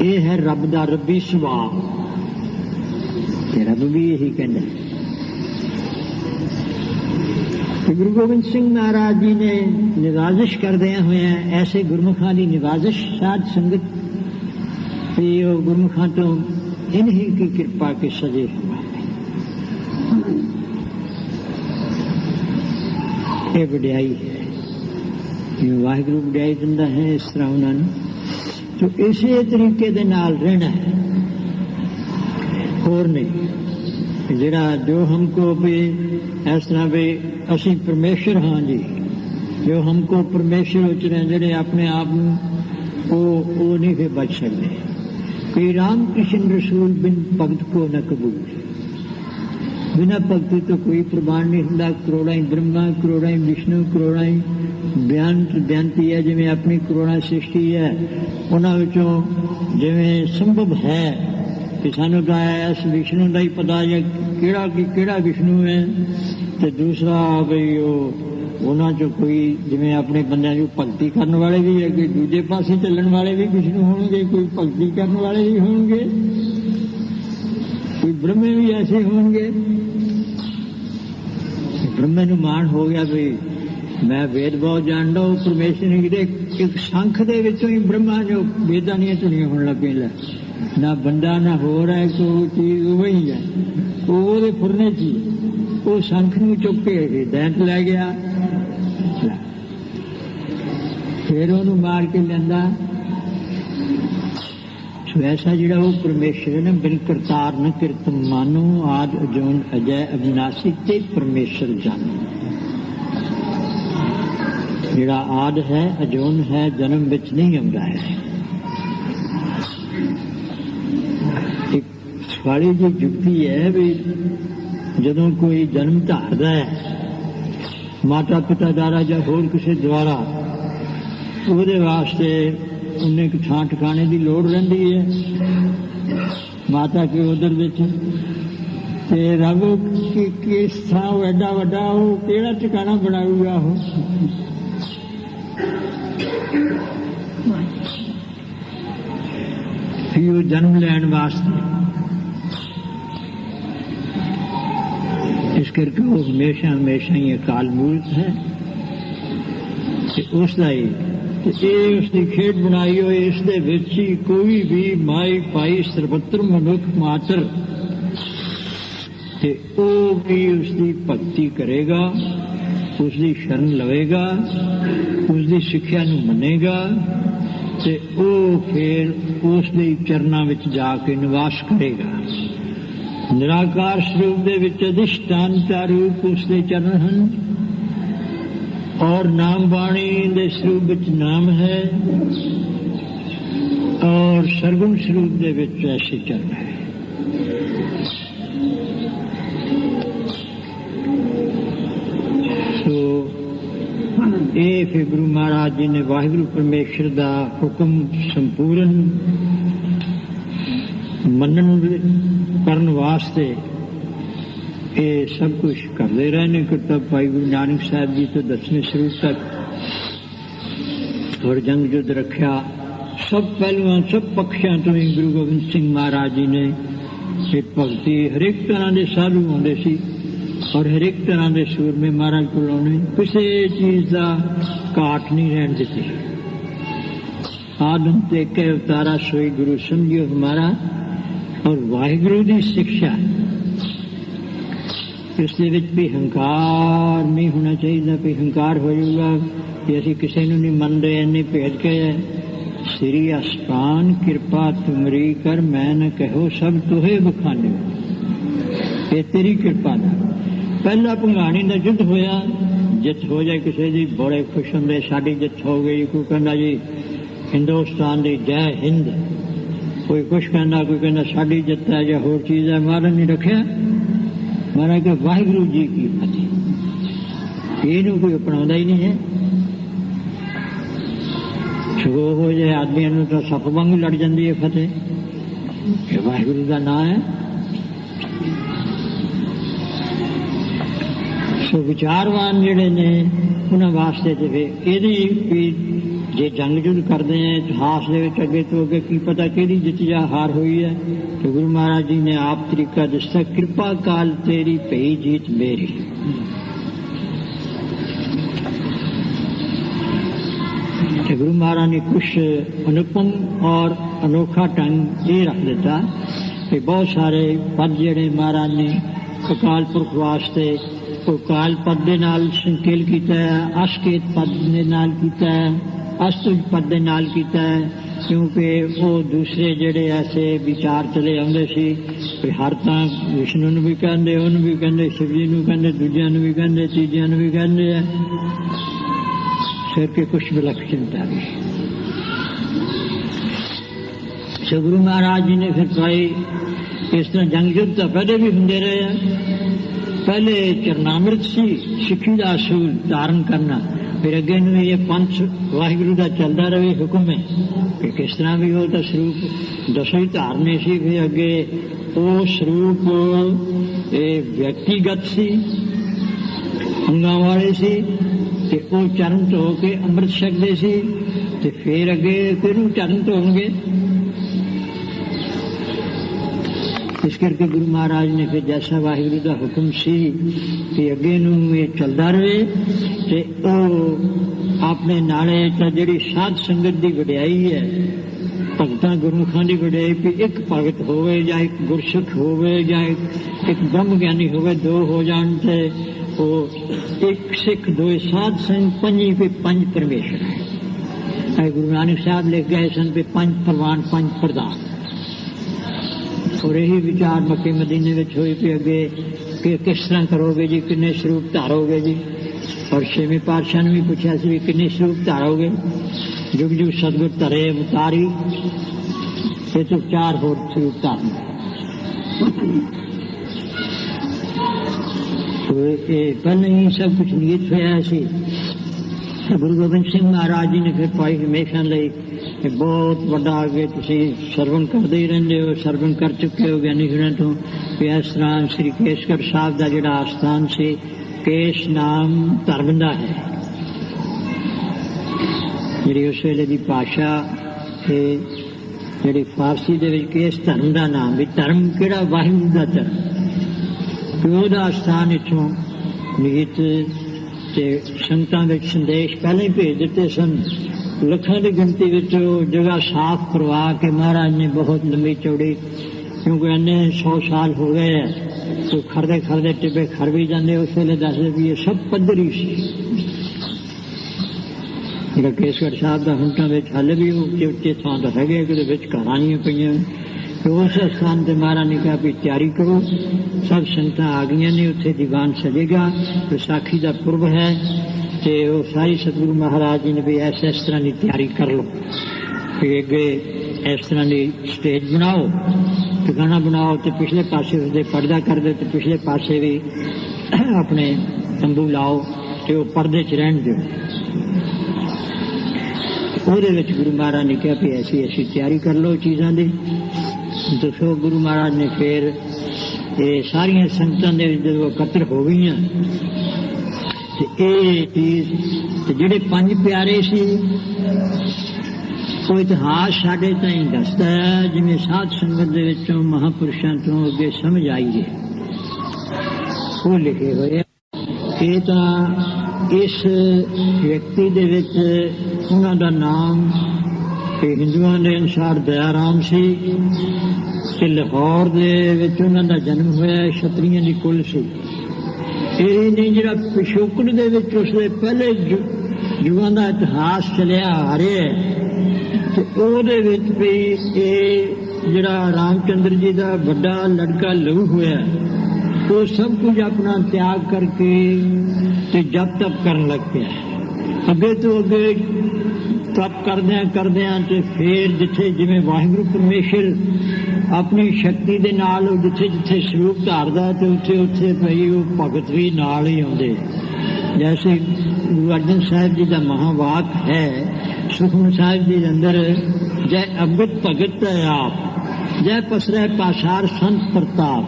ये है रब दा रब्बी सुभाव। रब भी यही कहना। गुरु गोबिंद सिंह महाराज जी ने निवाजिश करदे हुए ऐसे गुरमुखां की निवाजिश साध संगत गुरमुखां तो इन्हीं की कृपा के सजे ये वड्याई है। वाहिगुरू वड्याई दिंदा है इस तरह उन्होंने तो इसी तरीके दे नाल रहना है। होर नहीं जिहड़ा जो हमको भी इस तरह भी असी परमेश्वर हाँ जी, जो हमको परमेश्वर उचरे जिहड़े अपने आप वो नहीं फिर बच सकते। कोई राम कृष्ण रसूल बिन भगत को न कबूल। बिना भगती तो कोई प्रमाण नहीं होंदा। करोड़ा ही ब्रह्मा, करोड़ा ही विष्णु, करोड़ा ही बेअंती है। जिवें अपनी करोड़ा सृष्टि है उन्हां विचों जिवें संभव है कि सानू तो इस विष्णु का ही पता है केड़ा विष्णु है, तो दूसरा बई उन्हां चों कोई जिवें अपने बंदियां जो भगती करने वाले भी है, कोई दूजे पासे चलण वाले भी विष्णु होणगे, कोई भगती करने वाले भी होणगे, कोई ब्रह्मे भी ऐसे होणगे। ब्रह्मे नूं मान हो गया भी मैं वेद बहुत जानदा हूं परमेश्वर ने एक संख दे विचों ही ब्रह्मा जो वेदां दीयां धुनियां होण लग पईयां। ना बंदा ना होर है, कोई चीज वही है वो फुरने ची वो संख नूं चुक के दैंत लै गया, फिर उन्होंने मार के लिया। ऐसा जिहड़ा वो परमेश्वर ने बिन करतार न किरत मानो आद अजोन अजय अविनाशी ते परमेश्वर जानो। जिहड़ा आद है अजोन है जन्म विच नहीं आउंदा है। एक सवाली जी जुगती है भी जदों कोई जन्म धारदा है माता पिता द्वारा या होर किसी द्वारा ਉਹਦੇ वास्ते उन्हें एक थां ठिकाने की लोड़ रहिंदी है माता के उधर विच ते रब किस थां एडा वड्डा वो किहड़ा ठिकाना बनाऊगा वो जन्म लैण वास्ते। इस करके वो हमेशा हमेशा ही अकाल मूर्त है उसका ही उसकी खेड बनाई हुई। इस कोई भी माई पाई सर्वत्र मनुख मात्र ते ओ भी उसकी भक्ति करेगा, उसकी शरण लवेगा, उसकी सिक्ख्या नूं मनेगा ते ओ फिर उसके चरणों में जाके निवास करेगा। निराकार स्वरूप दे विच अधिष्ठान का रूप उसके चरण हैं और नाम बाणी दे स्वरूप विच नाम है और सरगुण स्वरूप दे विच ऐसे चरण है। सो ये फिर गुरु महाराज जी ने वाहिगुरु परमेश्वर का हुक्म संपूर्ण मनन करन वास्ते ये सब कुछ करते रहने। तब भाई गुरु नानक साहब जी तो 10वें स्वरूप तक और जंग युद्ध रखा सब पहलुआं सब पक्षों तो ही गुरु गोबिंद सिंह महाराज जी ने भगती हरेक तरह के साधु आते सी और हरेक तरह के सूरमे महाराज को किसी चीज का घाट नहीं रहन दी। आदम ते के अवतारा सोई गुरु समझियो हमारा और वाहिगुरु की शिक्षा इसके भी हंकार नहीं होना चाहिए भी हंकार हो जाऊगा कि असी किसी को नहीं मनते इन्नी भेज के श्री आसमान कृपा तुमरी कर मैं न कहो सब तुहे बखाने ये तेरी कृपा ना। पहला भंगाणी का युद्ध होया जित हो जाए किसी की बड़े खुश होंगे साड़ी जित हो गई। कोई कहना जी हिंदुस्तान की जय हिंद, कोई कुछ कहना, कोई कहना साड़ी जित है या होर चीज़ है। महाराज ने रखा महाराज के वाहिगुरु जी की फतेह इनू कोई अपनाता ही नहीं है। सगो हो जाए आदमी तो सप वांग लड़ जाती है फतेह। ये वाहिगुरु का नाम है। सो विचारवान जिहड़े ने उन्होंने वास्ते ये जे जंग जुग करते हैं इतिहास के अगे तो अगे की पता कि जित जा हार हुई है। तो गुरु महाराज जी ने आप तरीका दसता, कृपा काल तेरी भई जीत मेरी। तो गुरु महाराज ने कुछ अनुपम और अनोखा ढंग ये रख देता कि बहुत सारे पद जिहड़े महाराज ने अकाल पुरख वास्ते काल पद दे नाल संकेल कीता है, असकेत पद दे नाल कीता है, अस्तुज पद दे नाल कीता है, क्योंकि वो दूसरे जिहड़े ऐसे विचार चले आउंदे सी कि हर तां विष्णु नूं भी कहंदे, उहनूं भी कहंदे, शिव जी नूं कहंदे, दूजिआं नूं भी कहंदे, तीजिआं नूं भी कहंदे है। फिर के कुछ विलक्षणता भी। सो गुरु महाराज जी ने फिर भाई इस तरह जंग युद्ध तो पहले भी होंदे रहे हैं। पहले चरनामृत सी सिक्खी का असूल धारण करना, फिर अगे ये पंथ वाहिगुरु का चलता रहे हुक्म है कि किस तरह भी हो तो स्वरूप दसों ही धारने सी। फिर अगे वो स्वरूप व्यक्तिगत सी, अंगां वाले सी, ते वो चरण धो के अमृत छकते सी, ते फिर अगे फिर चरण धोणगे। इस करके गुरु महाराज ने फिर जैसा वाहिगुरु का हुक्म सी कि अगे नूं ये चलता रहे, ते अपने नाले जिहड़ी साध संगत की वडियाई है, भगतां गुरमुखां की वडियाई भी एक भगत होवे या एक गुरसिख होवे या एक ब्रह्म ज्ञानी होवे, दो हो जाण ते वो एक सिख, दो साध संग, पंजी पे पंज परमेश्वर है। गुरु नानक साहब लिख गए सन पे पंज परवान पंज प्रधान। और यही विचार मक्के मदीने में होए पे अगे कि किस तरह करोगे जी, किन्ने स्वरूप धारोगे जी। और छेवें पातशाह ने भी पूछा सी भी किन्ने स्वरूप धारोगे। जुग जुग सतगुर धरे अवतारी, ये तो 4 होर स्वरूप धारण। तो ये पहले ही सब कुछ नियत होया सी। गुरु गोबिंद सिंह महाराज जी ने फिर पाई हमेशा लई बहुत बड़ा अगे तुसी सरवण करते ही रहंदे हो, सरवण कर चुके हो ज्ञानी गुरुआं तो कि इस तरह श्री केसगढ़ साहब का जिहड़ा आस्थान से केस नाम धर्म दा है। जिहड़ी उस वेले दी भाषा है, जिहड़ी फारसी दे विच केस धर्म का नाम भी, धर्म किहड़ा वाहिगुरू दा धर्म। प्यो दा आस्थान इत्थों नीत ते संगतां विच संदेश पहले ही भेज दिते सन। लखां की गिनती जगह साफ करवा के महाराज ने बहुत लंबी चौड़ी, क्योंकि इन्ने 100 साल हो गए है, तो खरदे खरदे टिब्बे खर भी जाते। उस वेले दसदे भी ये सब पद्धरी सी। जिहड़ा केसगढ़ साहब का हुंटां विच हाले भी उच्चे उच्चे थां तो हैगे कि घरां पईआं। तो उस स्थान पर महाराज ने कहा भी तैयारी करो, सब संगतां आ गई ने, उत्थे दीवान सजेगा, विसाखी का पुरब है, तो वो सारी सतगुरु महाराज जी ने भी इस तरह की तैयारी कर लो कि अगे इस तरह की स्टेज बनाओ, ठिकाना बनाओ, तो पिछले पासे उसके पर्दा कर दो, तो पिछले पासे भी अपने तंबू लाओ, तो वो पर्दे च रहन दो। ਉਹਦੇ ਵਿੱਚ ਗੁਰੂ ਮਹਾਰਾਜ ने कहा भी ऐसी ऐसी तैयारी कर लो चीज़ों की। तो फिर गुरु महाराज ने फिर ये सारिया संगतां दे विच जदों इकट्ठे हो गई तो ये चीज़ जिहड़े 5 प्यारे सी वो इतिहास साडे ताईं दसदा है, जिवें साध संगत दे विचों महापुरुषां तो अगे समझ आई है वो लिखे हुए। ये तां इस व्यक्ति दे विच उन्हां दा नाम हिंदुओं के अनुसार दयाराम सी, ते लाहौर दे विच उन्हां दा जन्म होया, छतरियां दी कुल सी। यही नहीं जिहड़ा पिछोकड़ दे विच उसदे पहले युगां दा इतिहास चलिया आ रहा है, ते ओहदे विच भी ये जिहड़ा रामचंद्र जी दा वड्डा लड़का लहू होया, वो सब कुछ अपना त्याग करके ते जप तप करन लग पिया। अगे तो अगे तप करदियां ते फिर जिथे जिवें वाहिगुरू परमेश्वर अपनी शक्ति दे नाल जिथे जिथे स्वरूप धारदा ते उत्थे उत्थे भई वो भगत भी नाल ही आउंदे। जैसे गुरु अर्जन साहिब जी का महावाक है सुखमनी साहिब जी के अंदर, जय अमृत भगत आप, जय पसरै पासार संत प्रताप।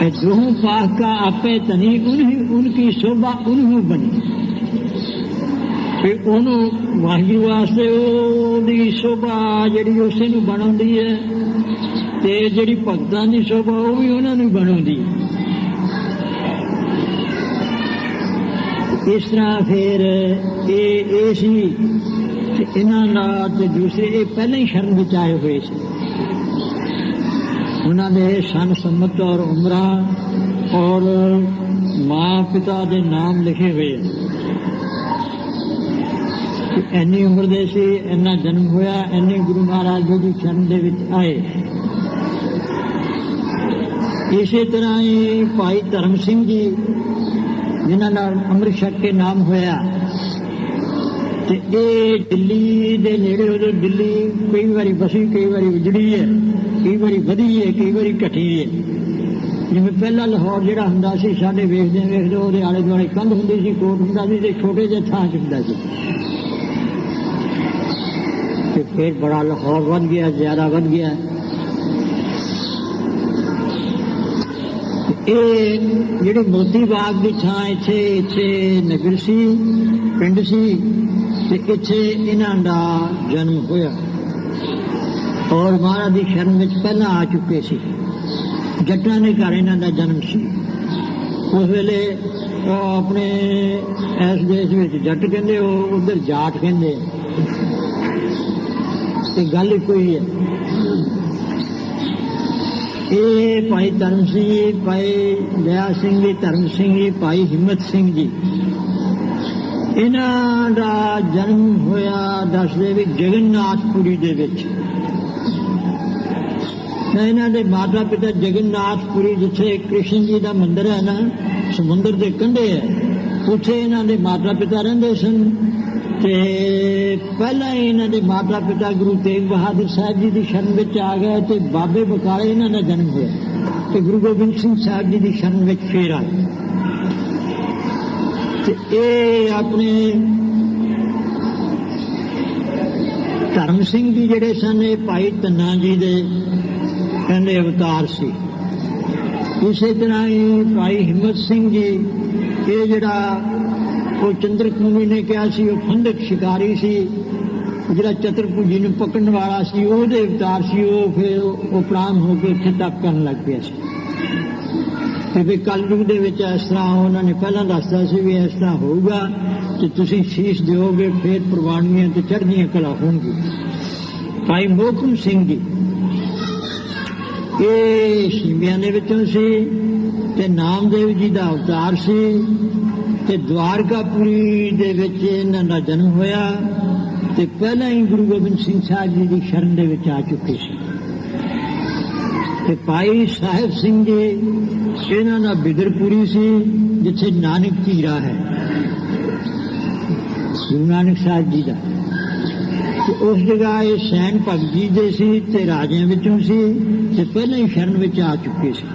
दोहों पाक का आपे तनी उनकी शोभा उन्हों बनी। वाहिगुरू वास्ते ओदी शोभा जिहड़ी उसे नूं बनाउंदी है ते जिहड़ी भगतां दी शोभा वो भी उन्हां नूं बनाउंदी है। इस तरह फिर ये सी इन्हां नाल ते दूसरे ये पहले ही शरण विच आए हुए सी। उन्हां दे सन सम्मत और उमरा और माँ पिता दे नाम लिखे हुए हैं। इन्नी उम्र दे सी, इन्ना जन्म होया, इन्ने गुरु महाराज जी शरण दे विच आए। इसे तरह ही भाई धर्म सिंह जी जिन्हां नाल अमृत छक के नाम होया ते ये दिल्ली दे नेड़े उधर दिल्ली कई बारी बसी, कई बारी उजड़ी है, कई बारी वधी है, कई बारी घटी है। जिवें पहला लाहौर जिहड़ा हुंदा सी साडे वेखदे वेखदे ਉਹਦੇ आले दुआले कंध हुंदी सी, कोट हुंदा सी ते छोटे ਜਿਹੇ ਥਾਂ 'ਚ ਹੁੰਦਾ ਸੀ। ਤੇ ਫਿਰ बड़ा लाहौर वध गया, ज्यादा वध गया। ਇਹ ਜਿਹੜੀ ਮੋਤੀ ਬਾਗ ਦੀ ਥਾਂ ਇੱਥੇ ਨਗਰ ਸੀ, ਪਿੰਡ ਸੀ ਤੇ ਇੱਥੇ ਇਹਨਾਂ ਦਾ ਜਨਮ ਹੋਇਆ ਔਰ ਮਹਾਰਾਜ ਦੀ ਸ਼ਰਨ ਵਿੱਚ ਪਹਿਲਾਂ ਆ ਚੁੱਕੇ ਸੀ। ਜੱਟਾਂ ਦੇ ਘਰ ਇਹਨਾਂ ਦਾ ਜਨਮ ਸੀ। ਉਸ ਵੇਲੇ ਆਪਣੇ ਇਸ ਦੇਸ਼ ਵਿੱਚ ਜੱਟ ਕਹਿੰਦੇ, ਉਹ ਉਧਰ ਜਾਟ ਕਹਿੰਦੇ ਤੇ ਗੱਲ ਇੱਕੋ ਹੀ ਹੈ। ਇਹ ਭਾਈ ਧਰਮ ਸਿੰਘ ਜੀ, ਭਾਈ ਦਇਆ ਸਿੰਘ ਜੀ, ਧਰਮ ਸਿੰਘ ਜੀ, ਭਾਈ ਹਿੰਮਤ ਸਿੰਘ ਜੀ, ਇਹਨਾਂ ਦਾ ਜਨਮ ਹੋਇਆ ਦੱਸਦੇ ਵੀ ਜਗਨਨਾਥਪੁਰੀ ਦੇ ਵਿੱਚ। ਇਹਨਾਂ ਦੇ ਮਾਤਾ ਪਿਤਾ ਜਗਨਨਾਥਪੁਰੀ, ਜਿੱਥੇ ਕ੍ਰਿਸ਼ਨ ਜੀ ਦਾ ਮੰਦਿਰ ਹੈ ਨਾ, ਸਮੁੰਦਰ ਦੇ ਕੰਢੇ ਹੈ, ਉੱਥੇ ਇਹਨਾਂ ਦੇ ਮਾਤਾ ਪਿਤਾ ਰਹਿੰਦੇ ਸਨ। ਤੇ ਪਹਿਲਾਂ ਹੀ ਇਹਨਾਂ ਦੇ ਮਾਤਾ ਪਿਤਾ ਗੁਰੂ ਤੇਗ ਬਹਾਦਰ ਸਾਹਿਬ ਜੀ ਦੀ ਸ਼ਰਨ ਵਿੱਚ ਆ ਗਏ ਤੇ ਬਾਬੇ ਬਕਾਲੇ ਇਹਨਾਂ ਦਾ ਜਨਮ ਹੋਇਆ ਤੇ ਗੁਰੂ ਗੋਬਿੰਦ ਸਿੰਘ ਸਾਹਿਬ ਜੀ ਦੀ ਸ਼ਰਨ ਵਿੱਚ ਫੇਰ ਆਏ। ਤੇ ਇਹ ਆਪਣੇ ਧਰਮ ਸਿੰਘ ਜੀ ਜਿਹੜੇ ਸਨ, ਇਹ ਭਾਈ ਧੰਨਾ ਜੀ ਦੇ ਕਹਿੰਦੇ ਅਵਤਾਰ ਸੀ। ਇਸੇ ਤਰ੍ਹਾਂ ਹੀ ਭਾਈ ਹਿੰਮਤ ਸਿੰਘ ਜੀ, ਇਹ ਜਿਹੜਾ ਉਹ ਚੰਦਰਕੂਨੀ ਨੇ ਕਿਹਾ ਸੀ, ਉਹ ਫੰਦਕ ਸ਼ਿਕਾਰੀ ਸੀ, ਜਿਹੜਾ ਚਤਰਪੂਜੀ ਨੂੰ ਪਕੜਨ ਵਾਲਾ ਸੀ, ਉਹਦੇ ਅਵਤਾਰ ਸੀ। ਉਹ ਫਿਰ ਉਹ ਪ੍ਰਾਣ ਹੋ ਕੇ ਇੱਥੇ ਤੱਕ ਕਰਨ ਲੱਗ ਪਿਆ ਸੀ। ਤੇ ਵੀ ਕਲਯੁਗ ਦੇ ਵਿੱਚ ਇਸ ਤਰ੍ਹਾਂ ਉਹਨਾਂ ਨੇ ਪਹਿਲਾਂ ਦੱਸਦਾ ਸੀ ਵੀ ਇਸ ਤਰ੍ਹਾਂ ਹੋਊਗਾ ਤੇ ਤੁਸੀਂ ਸ਼ੀਸ਼ ਦਿਓਗੇ, ਫਿਰ ਪ੍ਰਵਾਨਗੀਆਂ ਤੇ ਚੜ੍ਹਦੀਆਂ ਕਲਾ ਹੋਣਗੀ। ਭਾਈ ਮੋਹਕਮ ਸਿੰਘ ਜੀ, ਇਹ ਸ਼ਿੰਬਿਆਂ ਦੇ ਵਿੱਚੋਂ ਸੀ ਤੇ ਨਾਮਦੇਵ ਜੀ ਦਾ ਅਵਤਾਰ ਸੀ ਤੇ ਦਵਾਰਕਾਪੁਰੀ ਦੇ ਵਿੱਚ ਇਹਨਾਂ ਦਾ ਜਨਮ ਹੋਇਆ ਤੇ ਪਹਿਲਾਂ ਹੀ ਗੁਰੂ ਗੋਬਿੰਦ ਸਿੰਘ ਸਾਹਿਬ ਜੀ ਦੀ ਸ਼ਰਨ ਦੇ ਵਿੱਚ ਆ ਚੁੱਕੇ ਸੀ। ਤੇ ਭਾਈ ਸਾਹਿਬ ਸਿੰਘ ਜੀ, ਇਹਨਾਂ ਦਾ ਬਿਦਰਪੁਰੀ ਸੀ, ਜਿੱਥੇ ਨਾਨਕ ਝੀਰਾ ਹੈ ਗੁਰੂ ਨਾਨਕ ਸਾਹਿਬ ਜੀ ਦਾ। ਤੇ ਉਸ ਜਗ੍ਹਾ ਇਹ ਸੈਨ ਭਗਤ ਜੀ ਦੇ ਸੀ ਤੇ ਰਾਜਿਆਂ ਵਿੱਚੋਂ ਸੀ ਤੇ ਪਹਿਲਾਂ ਹੀ ਸ਼ਰਨ ਵਿੱਚ ਆ ਚੁੱਕੇ ਸੀ।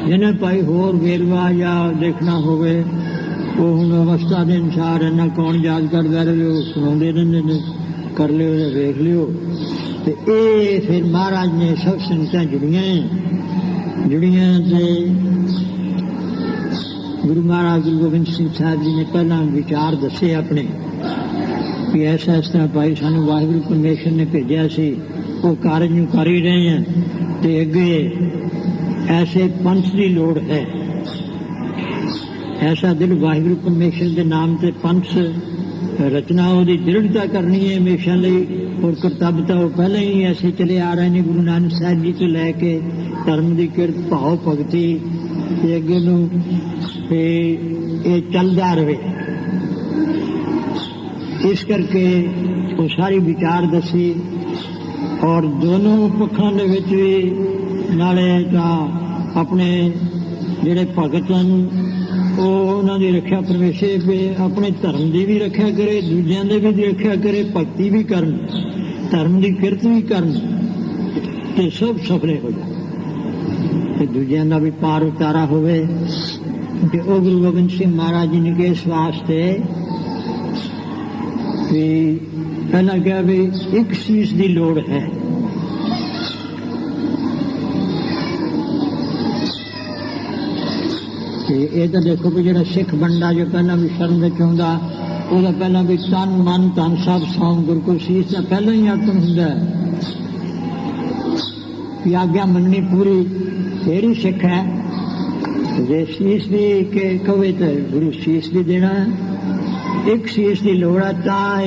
ਜਿਹਨੇ ਭਾਈ ਹੋਰ ਵੇਰਵਾ ਜਾਂ ਦੇਖਣਾ ਹੋਵੇ ਉਹ ਹੁਣ ਅਵਸਥਾ ਦੇ ਅਨੁਸਾਰ ਇਹਨਾਂ ਕੌਣ ਯਾਦ ਕਰਦਾ ਰਹੇ, ਉਹ ਸੁਣਾਉਂਦੇ ਰਹਿੰਦੇ ਨੇ, ਕਰ ਲਿਓ ਜਾਂ ਵੇਖ ਲਿਓ। ਤੇ ਇਹ ਫਿਰ ਮਹਾਰਾਜ ਨੇ ਸਭ ਸੰਗਤਾਂ ਜੁੜੀਆਂ ਤੇ ਗੁਰੂ ਮਹਾਰਾਜ ਗੁਰੂ ਗੋਬਿੰਦ ਸਿੰਘ ਸਾਹਿਬ ਜੀ ਨੇ ਪਹਿਲਾਂ ਵਿਚਾਰ ਦੱਸੇ ਆਪਣੇ ਕਿ ਐਸਾ ਇਸ ਤਰ੍ਹਾਂ ਭਾਈ ਸਾਨੂੰ ਵਾਹਿਗੁਰੂ ਪਰਮੇਸ਼ਰ ਨੇ ਭੇਜਿਆ ਸੀ, ਉਹ ਕਾਰਜ ਨੂੰ ਕਰ ਹੀ ਰਹੇ ਹਾਂ ਤੇ ਅੱਗੇ ऐसे पंथ की लोड़ है। ऐसा दिल वाहिगुरू परमेश्वर के नाम से पंथ रचना उसकी दृढ़ता करनी है हमेशा लिए और करतव्यता वो पहले ही ऐसे चले आ रहे हैं। गुरु नानक साहब जी तो लैके धर्म की किरत भाव भगती अगे नूं चलता रहे। इस करके वो सारी विचार दसी और दोनों पक्षों के विच भी नाले अपने जिहड़े भगत हैं उन्हां दी रक्षा परमेश्वर अपने धर्म की भी रक्षा करे, दूजियां दी भी रक्षा करे, भगती भी करन, धर्म की किरत भी करन ते सब सफले हो जाए ते दूजियां दा भी पार उतारा होवे। ते ओ गुरु गोबिंद सिंह महाराज जी ने के इस वास्ते कि पहला क्या भी एक चीज की लोड़ है। ये तो देखो भी जो सिख बनता जो पहला भी शर्म विच आउंदा ਉਹਦਾ ਪਹਿਲਾਂ भी तन मन धन सब सौंप गुरु को शीश का पहला ही आत्म हुंदा कि आज्ञा मननी पूरी फिर ही सिख है। जे शीश भी के कवे तो गुरु शीश भी देना एक शीश की लोड़ है तां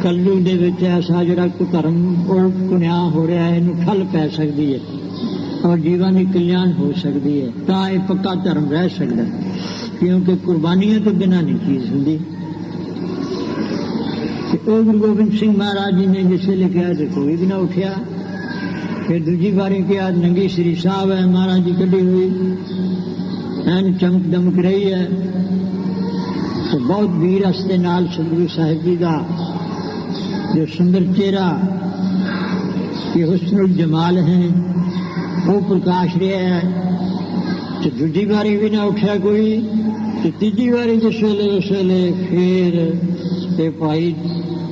कलू दे विच ऐसा जिहड़ा धर्म कुनिया हो रहा है इनू ठल पै सकती है और जीवन की कल्याण हो सकती है तां ये पक्का धर्म रह सकता क्योंकि कुर्बानियां तो बिना नहीं चीज होंगी। गुरु गोबिंद सिंह महाराज जी ने जिस वेले कहा तो कोई भी ना उठा। फिर दूजी बारी कहा नंगी श्री साहब है महाराज जी कड़ी हुई एन चमक दमक रही है तो बहुत वीर हस्ते नाल सतगुरु साहिब जी का जो सुंदर चेहरा ये हुस्नुल जमाल है वो प्रकाश रहा है। तो दूजी बारी भी ना उठा कोई तो तीजी बारी जिस वेले उस वेले फिर ते भाई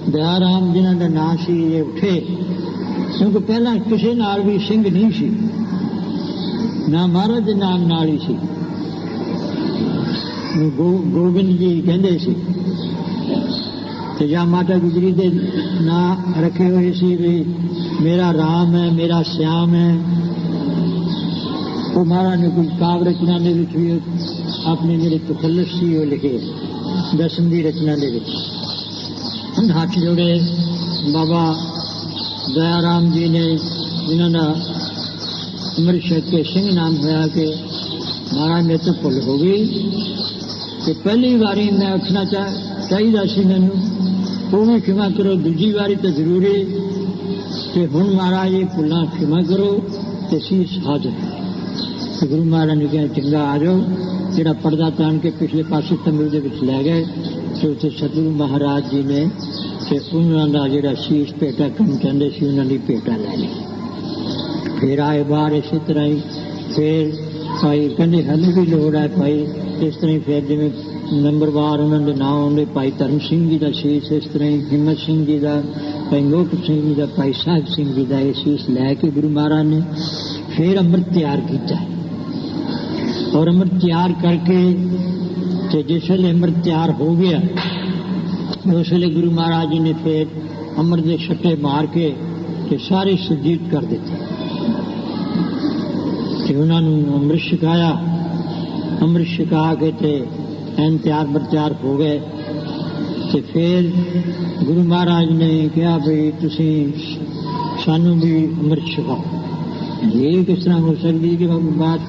दयाराम जिन्हों का नाम से ये उठे क्योंकि पहला किसी नाल भी सिंह नहीं सी ना महाराज के नाम नाल ही सी गोबिंद जी कहते सी तो या माता गुजरी के ना रखे हुए सी भी मेरा राम है मेरा श्याम है। वो महाराज ने कोई काव्य रचना के भी अपने मेरे तखल्लुस सी वो लिखे दसम की रचना के हाथ जोड़े बाबा दयाराम जी ने इन्होंने अमृत छक के सिंह नाम होया कि महाराज मेरे तो भुल हो गई कि पहली बारी मैं उठना चाहिए सी मैनू वो भी क्षमा करो दूजी बारी तो जरूरी कि हुण महाराज ये भुलां क्षमा करो तो शीश हाजिर। तो गुरु महाराज ने कहा चंगा आ जाओ जोड़ा पर्दा तान के पिछले पासे तमिल के लै गए तो उत्थे सतगुरु महाराज जी ने उन्होंने जोड़ा शीश भेटा कम चाहते सी उन्होंने भेटा लै ली। फिर आए बाहर इस तरह ही फिर भाई कहते हले भी लोड़ है भाई इस तरह ही फिर जिमें नंबरवार उन्होंने नाम आते भाई धर्म सिंह जी का शीश इस तरह ही हिम्मत सिंह जी का भाई लोक सिंह जी का भाई साहिब सिंह जी का ये शीश लैके गुरु महाराज ने फिर अमृत तैयार किया और अमृत तैयार करके जिस वे अमृत तैयार हो गया उस वे गुरु महाराज जी ने फिर अमृत के छट्टे मार के सारे सुजीत कर दिते उन्होंने अमृत छकाया। अमृत छका के एन तैयार बर तैयार हो गए तो फिर गुरु महाराज ने कहा भाई तुसी सानू भी अमृत छकाओ। ये किस तरह हो सकती कि बात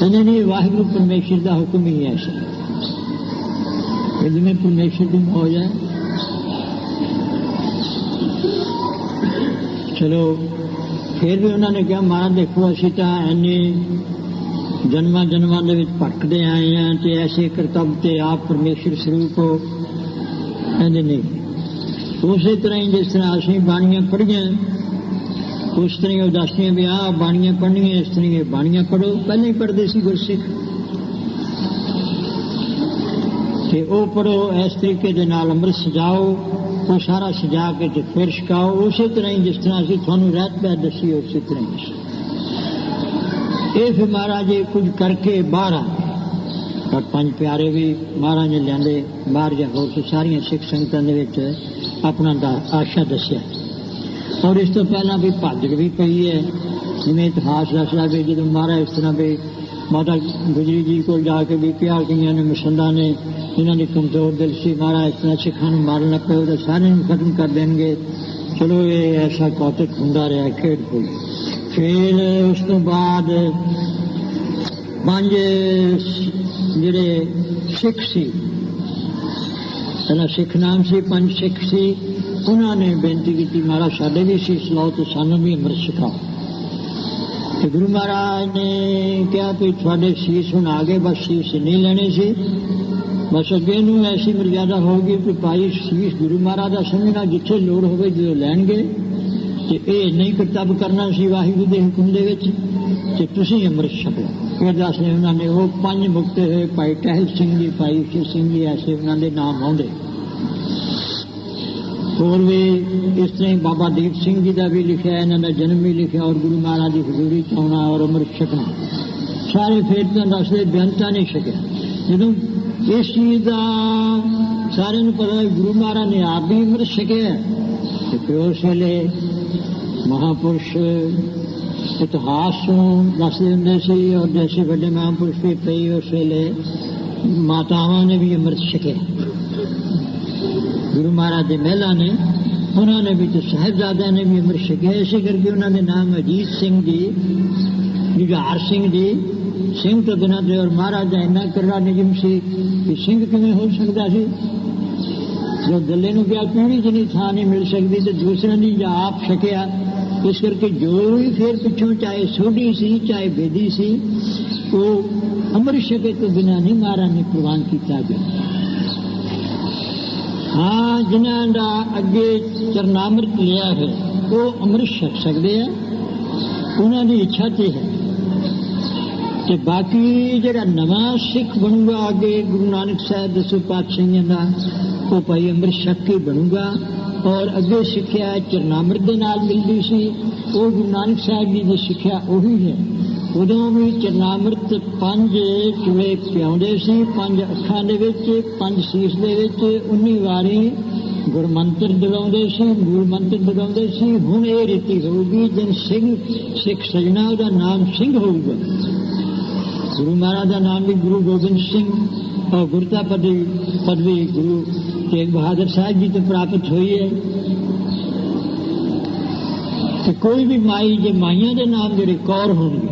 नहीं वाहिगुरु परमेश्वर का हुक्म ही ऐसा जिम्मे परमेश्वर की मौज है। चलो फिर भी उन्होंने कहा महाराज देखो असी तो इन्ने जन्मा जन्मां दे विच भटकते आए हैं तो ऐसे करतब ते आप परमेश्वर स्वरूप हो कहते नहीं। उस तरह ही जिस तरह असी बाणियां पढ़ियां उस तरह वो दसदियां भी आ बाणियां पढ़नियां इस तरह बाणियां पढ़ो पहले ही पढ़ते सी गुरसिख ते वो पढ़ो इस तरीके दे नाल अमृत सजाओ वो सारा सजा के फिर छकाओ उस तरह ही जिस तरह असीं तुहानूं रहत पै दसी उस तरह ही ये फिर महाराज जी कुछ करके बाहर आ पर पंज प्यारे भी महाराज ने लियाते बाहर जा होर सारिया सिख संगतां दे विच अपना आशा दसिया और इस तो पहला भी भाजड़ भी पई है जिवें इतिहास दसदा भी जो महाराज इस तरह भी माता गुजरी जी को जाके भी कहा कई ने मुसंदा ने इन्होंने कमजोर दिल से महाराज इस तरह सिखा मारना पे तो सारे खत्म कर देंगे। चलो ये ऐसा कौतक होंदा रहा खेड कोई। फिर उस तो बाद पांच जिहड़े सिख सी पहला सिख नाम से पंज सिख सी उन्होंने बेनती की महाराज साडे भी शीश लाओ तो सानू भी अमृत छकाओ। तो गुरु महाराज ने कहा कि थोड़े शीश हुण आ गए बस शीश नहीं लेने से बस अगे नूं ऐसी मर्यादा होगी कि भाई शीश गुरु महाराज का समझना जिथे लोड़ होवे जो लैणगे ते ये नहीं करतब करना सी वाहिगुरू दे हुक्म दे विच ते तुसीं अमृत छक लो। फिर दसदे उन्होंने वो पंज मुक्ते हुए भाई टहल सिंह जी भाई ईश्वर सिंह जी ऐसे उन्होंने नाम आउंदे और भी इस तरह बाबा दीप सिंह जी का भी लिखा है इन्हों का जन्म भी लिखा और गुरु महाराज की हजूरी च आना और अमृत छकना सारे फिर तो दसदे बेअंता नहीं सकिया। जदों इस चीज का सारे पता गुरु महाराज ने आप भी अमृत छकिया कि उस वेले महापुरुष इतिहास दसते होंगे सी और जैसे बड़े महापुरुष भी कई उस वेले मातावां ने भी अमृत छकिया। गुरु महाराज के महिला ने उन्होंने भी तो साहिबजादा ने भी अमृत छकिया। इसे करके उन्होंने नाम अजीत सिंह जी, जुझार सिंह जी, सिंह तो बिना दे और महाराज का इन्ना करड़ा निजम सी कि सिंह किवें हो सकता सी। जो दले नूं क्या पीढ़ी च नहीं थां नहीं मिल सकती तो दूसरे ने या आप छकिया। इस करके जो भी फिर पिछों चाहे सोढ़ी सी चाहे बेदी सी वो अमृत छके तो बिना नहीं महाराज ने प्रवान किया गया। हाँ जिन्हां दा अगे चरनामृत लिया है वो अमृत छक सकते हैं, उन्हां दी इच्छा ते है। ते बाकी जिहड़ा नवां सिख बनूगा अगे गुरु नानक साहब दसों पातशाहियां दा वो भाई अमृत छक के बनूगा। और अगे सिक्ख्या चरनामृत दे नाल मिलदी सी, वो गुरु नानक साहब जी की सिक्ख्या उही है। उदों भी चरनामृत 5 चूड़े पियाउंदे सी, 5 अखां दे विच, 5 सीस दे विच 19 वारी गुरमंत्र दिलाउंदे सी, मूल मंत्र दिलाउंदे सी। हुण ये रीति होगी जिन सिख सजना उहदा नाम सिंह होगा। गुरु महाराज का नाम भी गुरु गोबिंद सिंह और गुरता पदवी गुरु तेग बहादुर साहब जी तो प्राप्त हुई है। तो कोई भी माई जो माइया के नाम जोड़े कौर होंगे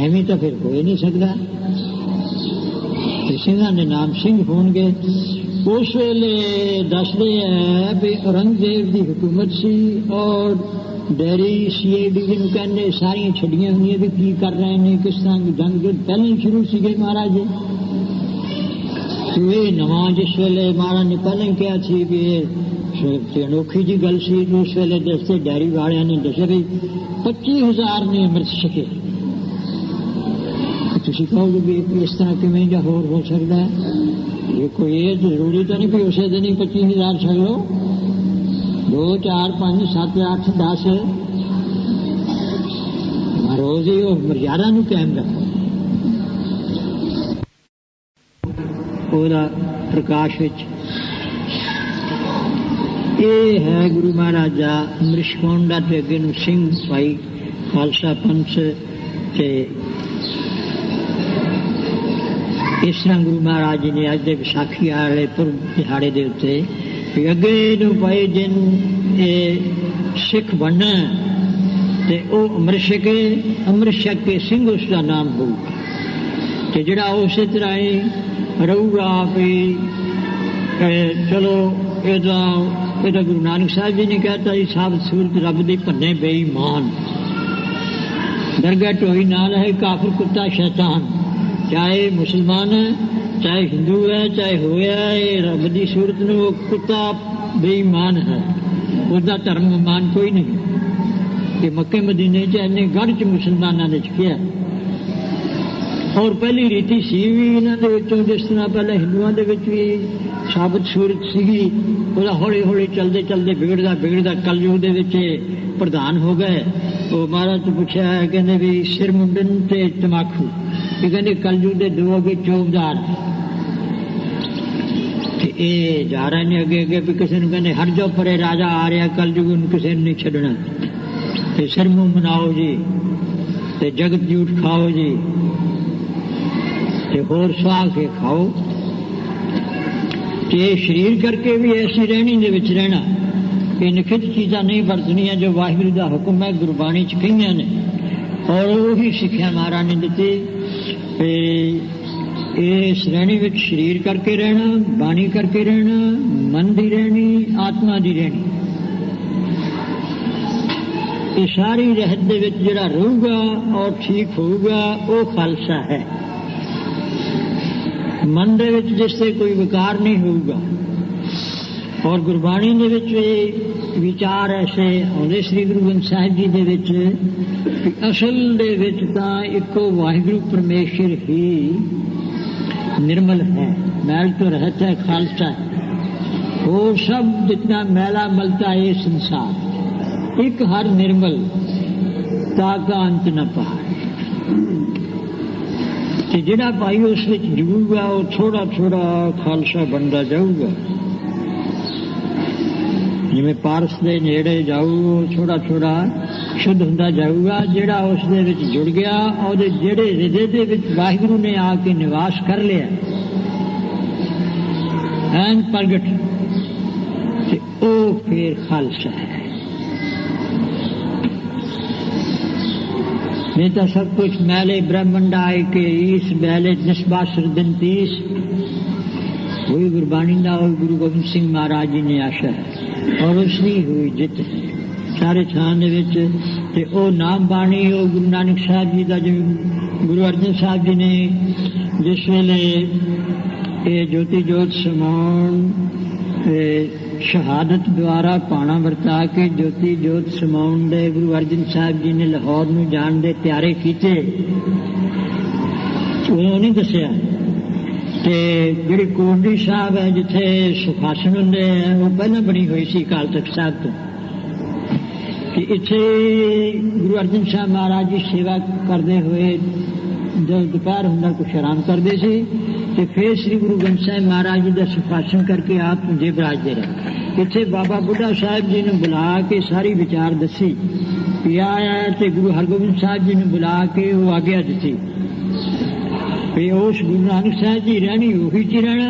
एवं तो फिर हो ही नहीं सकता। तो सिंह के नाम सिंह होंगे। उस वेले दसते है भी औरंगजेब की हुकूमत सी और डेरी CID जिन्हों कहने सारिया छड़ियां हुई भी की कर रहे हैं, किस तरह की जंग जो पहले शुरू से महाराज जी। तो ये नवा जिस वेले महाराज ने पहले कहा थी भी ये अनोखी जी गल सी। उस वेले दसते डेयरी वाले ने दसे भी 25,000 ने अमृत छके। तुम कहोगे भी इस तरह किमें या होर हो सकता है? ये कोई ये जरूरी तो नहीं कि उस दिन ही 25,000 छक लो। 2 4 5 7 8 10 रोज ही वो मर्यादा नूं कायम रखो। ओदा प्रकाश विच ये है गुरु महाराज का अमृत छकाउण दा ते अगे नूं सिंह भाई खालसा पंथ ते इस तरह गुरु महाराज जी ने अज के विसाखी वाले पुरब दिहाड़े के उत्ते अगे नूं भाई जिन सिख बनना ते वो अमृत छके, अमृत छक के सिंह उसका नाम होगा। तो जिहड़ा उस तरह ही रहूगा भी चलो ये गुरु नानक साहब जी ने कहता जी साबित सूरत रब दी भन्ने बेईमान दरगाह ढोई नाल है काफिर कुत्ता शैतान। चाहे मुसलमान है चाहे हिंदू है चाहे होया है रब की सूरत में वो कुत्ता बेईमान है, उसका धर्म मान कोई नहीं। कि मक्के मदीने इन्ने गढ़ च मुसलमानों ने किया और पहली रीति सी भी इन्होंने जिस तरह पहले हिंदुओं के भी साबित सूरत सी वो हौली हौली चलते चलते बिगड़ता बिगड़ता कलयुग के प्रधान हो गए। वो महाराज तो पूछा है कहते भी सिर मुंडन ते तमाकू ये कहते कलयुग के 2 अगे चौबदार ये जा रहे हैं अगे अगे भी किसी कहते हर जो परे राजा आ रहा कलयुग किसी ने नहीं छड़ना। ते सिर मुंह मनाओ जी ते जगत झूठ खाओ जी ते होर सुहा के खाओ। ते शरीर करके भी ऐसी रहनी दे विच रहना कि निखित चीज़ां नहीं वरतनियां जो वाहिगुरू दा हुक्म है गुरबाणी च कहियां ने और वही सिक्ख्या महाराज ने दिती। इस रहनी विच शरीर करके रहना, बाणी करके रहना, मन दी रहनी, आत्मा दी रहनी, ये सारी रहत दे विच जिहड़ा रहूगा और ठीक होगा वो खालसा है। मन दे विच जिससे कोई विकार नहीं होगा और गुरबाणी दे विच विचार ऐसे आउंदे श्री गुरु ग्रंथ साहिब जी दे विच कि असल दे विच तां इक्को वाहिगुरू परमेश्वर ही निर्मल है, मैल तो रहता है, खालसा है। वो सब जितना मैला मलता है ये संसार एक हर निर्मल ताका अंत न पाए। ਤੇ ਜਿਹੜਾ ਭਾਈ ਉਸ ਵਿੱਚ ਜੁੜੂਗਾ ਉਹ ਥੋੜਾ ਥੋੜਾ ਖਾਲਸਾ ਬਣਦਾ ਜਾਊਗਾ। ਜਿਵੇਂ ਪਾਰਸ ਦੇ ਨੇੜੇ ਜਾਊ ਥੋੜਾ ਥੋੜਾ ਸ਼ੁੱਧ ਹੁੰਦਾ ਜਾਊਗਾ। ਜਿਹੜਾ ਉਸ ਦੇ ਵਿੱਚ ਜੁੜ ਗਿਆ ਉਹਦੇ ਜਿਹੜੇ ਹਿਰਦੇ ਦੇ ਵਿੱਚ ਵਾਹਿਗੁਰੂ ਨੇ ਆ ਕੇ ਨਿਵਾਸ ਕਰ ਲਿਆ ਐਨ ਪ੍ਰਗਟ, ਤੇ ਉਹ ਫਿਰ ਖਾਲਸਾ ਹੈ। नहीं तो सब कुछ मैले ब्रह्मंड आए के ईस मैले निस्बासर दिन 30 वही गुरबाणी का और गुरु गोबिंद सिंह महाराज जी ने आशा है और उसकी हुई जित है सारे थान ते ओ नाम बाणी ओ गुरु नानक साहब जी का जो गुरु अर्जन साहब जी ने जिस वेले ये ज्योति जोत समाउण शहादत द्वारा पाना वरता के ज्योति जोत समाउण दे गुरु अर्जन साहब जी ने लाहौर नूं जाण दे त्यारे कीते। उन्होंने दसिया ते जिहड़ी कोटड़ी साहब है जिथे सुखासन हुंदे हैं वो पहले बनी हुई सी अकाल तख्त साहब तो कि इत्थे गुरु अर्जन साहब महाराज जी सेवा करते हुए जब दोपहर हुंदा कुछ आराम करते सी ते फिर श्री गुरु ग्रंथ साहिब महाराज जी का सुखासन करके आप पुंजे बराजते रहे। इत्थे बाबा बुढ़ा साहब जी ने बुला के सारी विचार दसी पिया ते गुरु हरगोबिंद साहब जी ने बुला के वो आज्ञा दी भी उस गुरु नानक साहब जी रहनी उही च रहना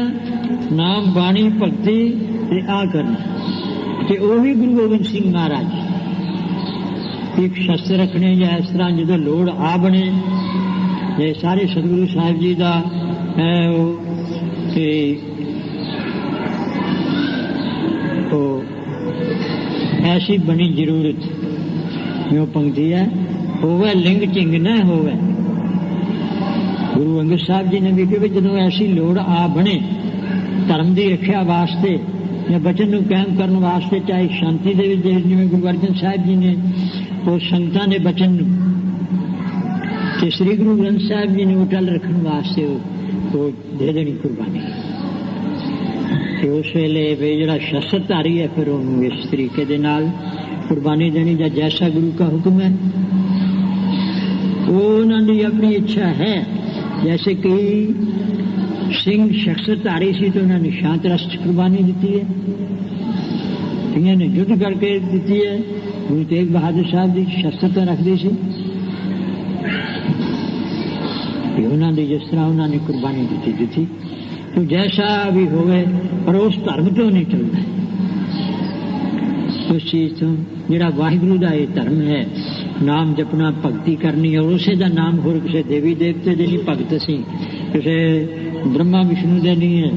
नाम बाणी भगती ते आ करना ते उही गुरु गोबिंद सिंह महाराज एक शस्त्र रखने या इस तरह जो लोड़ आ बने ये सारे सतगुरु साहब जी का है वो ऐसी बनी जरूरत जो पंक्ति है होवे लिंग चिंग न होवे। गुरु अंगद साहब जी ने भी कहा जो ऐसी लोड़ आ बने धर्म की रक्षा वास्ते या बचन को कायम करने वास्ते चाहे शांति दे जिवें गुरु अर्जन साहब जी ने वो संगतां दे बचन ते श्री गुरु ग्रंथ साहब जी ने उटल रखने वास्ते वो दे देनी कुर्बानी। उस वेले जो शस्त्रधारी है फिर उन्होंने इस तरीके दे नाल कुर्बानी देनी या जैसा गुरु का हुक्म है वो उन्होंने अपनी इच्छा है। जैसे कई सिंह शस्त्रधारी सी तो उन्होंने शांत राष्ट्र कुर्बानी दी है, कई ने युद्ध करके दी है। गुरु तेग बहादुर साहब की शस्त्रता रखती सी उन्होंने जिस तरह उन्होंने कुर्बानी दी थी तो जैसा भी होवे पर उस धर्म तो नहीं चलना उस चीज तो जिहड़ा वाहिगुरु का ये धर्म है नाम जपना भगती करनी और उसे का नाम होर किसी देवी देवते दे नहीं भगत सी किसी ब्रह्मा विष्णु दे नहीं है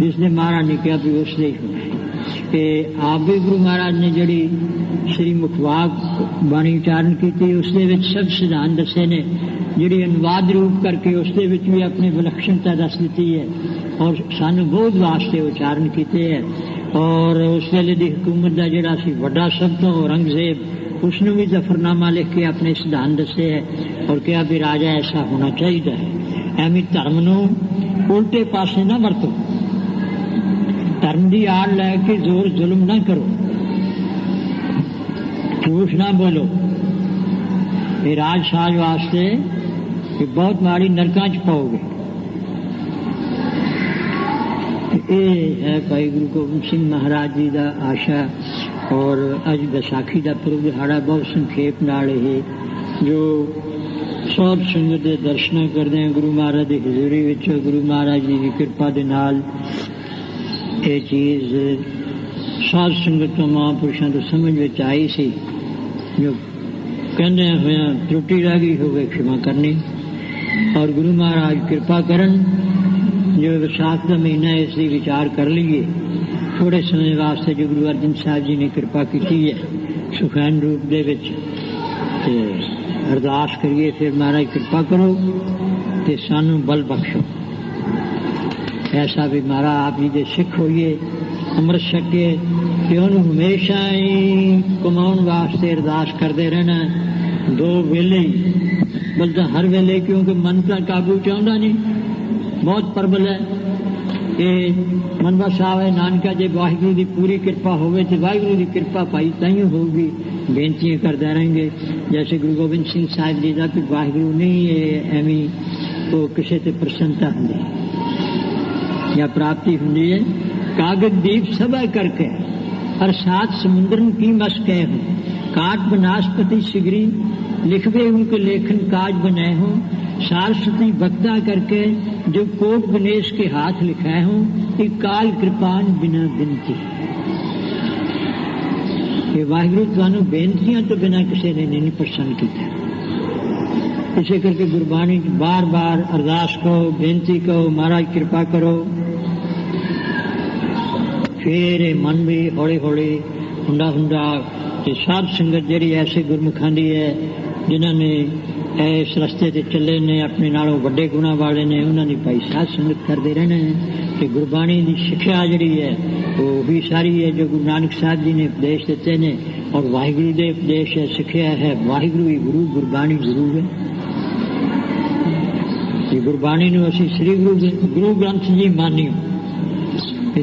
जिसने महाराज ने कहा भी उसने ही होना कि आप भी गुरु महाराज ने जिहड़ी श्री मुखवाक बाणी उचारण की उसके सब सिद्धांत दसे ने जिहड़ी अनुवाद रूप करके उसके भी अपनी विलक्षणता दस दी है और सानू बहुत वास्ते उचारण किए है। और उस वेले की हुकूमत का जिहड़ा सी वड्डा सब तो औरंगजेब उसने भी जफरनामा लिख के अपने सिद्धांत दसे है और कहा भी राजा ऐसा होना चाहिए है। एवं धर्म नूं उल्टे पासे ना वरतो, धर्म की आड़ लैके जोर जुल्म ना करो, झूठ ना बोलो। ये राज साज वास्ते कि बहुत माड़ी नरकां च पाओगे। ये है भाई गुरु गोबिंद सिंह महाराज जी का आशा। और अज बैसाखी का पुरब दिहाड़ा बहुत संखेप नाल है जो सौर संगत के दर्शन करते हैं गुरु महाराज की हजूरी विच गुरु महाराज जी की कृपा दे नाल ये चीज़ साध संगत तो महापुरुषों तो समझ में आई सी जो कहने हुए त्रुटि रह गई होवे क्षमा करनी और गुरु महाराज कृपा करन जो विसाख का महीना इसकी विचार कर लीए थोड़े समय वास्ते जो गुरु अर्जन साहब जी ने कृपा की है सुखैन रूप दे विच ते अरदास करिए फिर महाराज कृपा करो ते सानू बल बख्शो ऐसा भी महाराज आप जी दे सिख होइए अमृत छके कि उन्होंने हमेशा ही कमाउण वास्ते अरदास करते रहना दो वेले ही बल्कि हर वेले क्योंकि मन का काबू चाहता नहीं बहुत प्रबल है ये मनवा साहब है नानका जे वाहिगुरु की पूरी कृपा होवे तो वाहिगुरु की कृपा पाई ताइयों होगी बेनतियां करते रहेंगे जैसे गुरु गोबिंद सिंह साहब जी का भी वाहिगुरु नहीं एवं वो किसी ते प्रसन्नता होंगी या प्राप्ति होंगी है। कागज दीप सभा करके और सात समुद्रन की मस कह हो, काट बनास्पति सिगरी लिखवे उनके लेखन काज बनाए हो, सारस्वती वक्ता करके जो कोट गणेश के हाथ लिखाए हो, कि काल कृपान बिना बिनती। ये वाहिगुरु थानू बेनतियां तो बिना किसी ने नहीं प्रसन्न किया। इसे करके गुरबाणी बार बार अरदास करो, बेनती करो, महाराज कृपा करो। फिर मन भी हौली हौली हुंडा हुंडा साध संगत जी ऐसे गुरमुखां दी है जिन्होंने इस रस्ते ते चले ने, अपने नालों वड्डे गुणा वाले ने, उन्होंने भाई साध संगत करते रहना है। कि गुरबाणी की शिक्षा जी है वो भी सारी है जो गुरु नानक साहब जी ने उपदेश दिते ने, और वाहिगुरु के उपदेश है, सिक्ख्या है। वाहिगुरु ही गुरु, गुरबाणी गुरु है। गुरबाणी नूं असीं श्री गुरु ग्रंथ जी मानियो।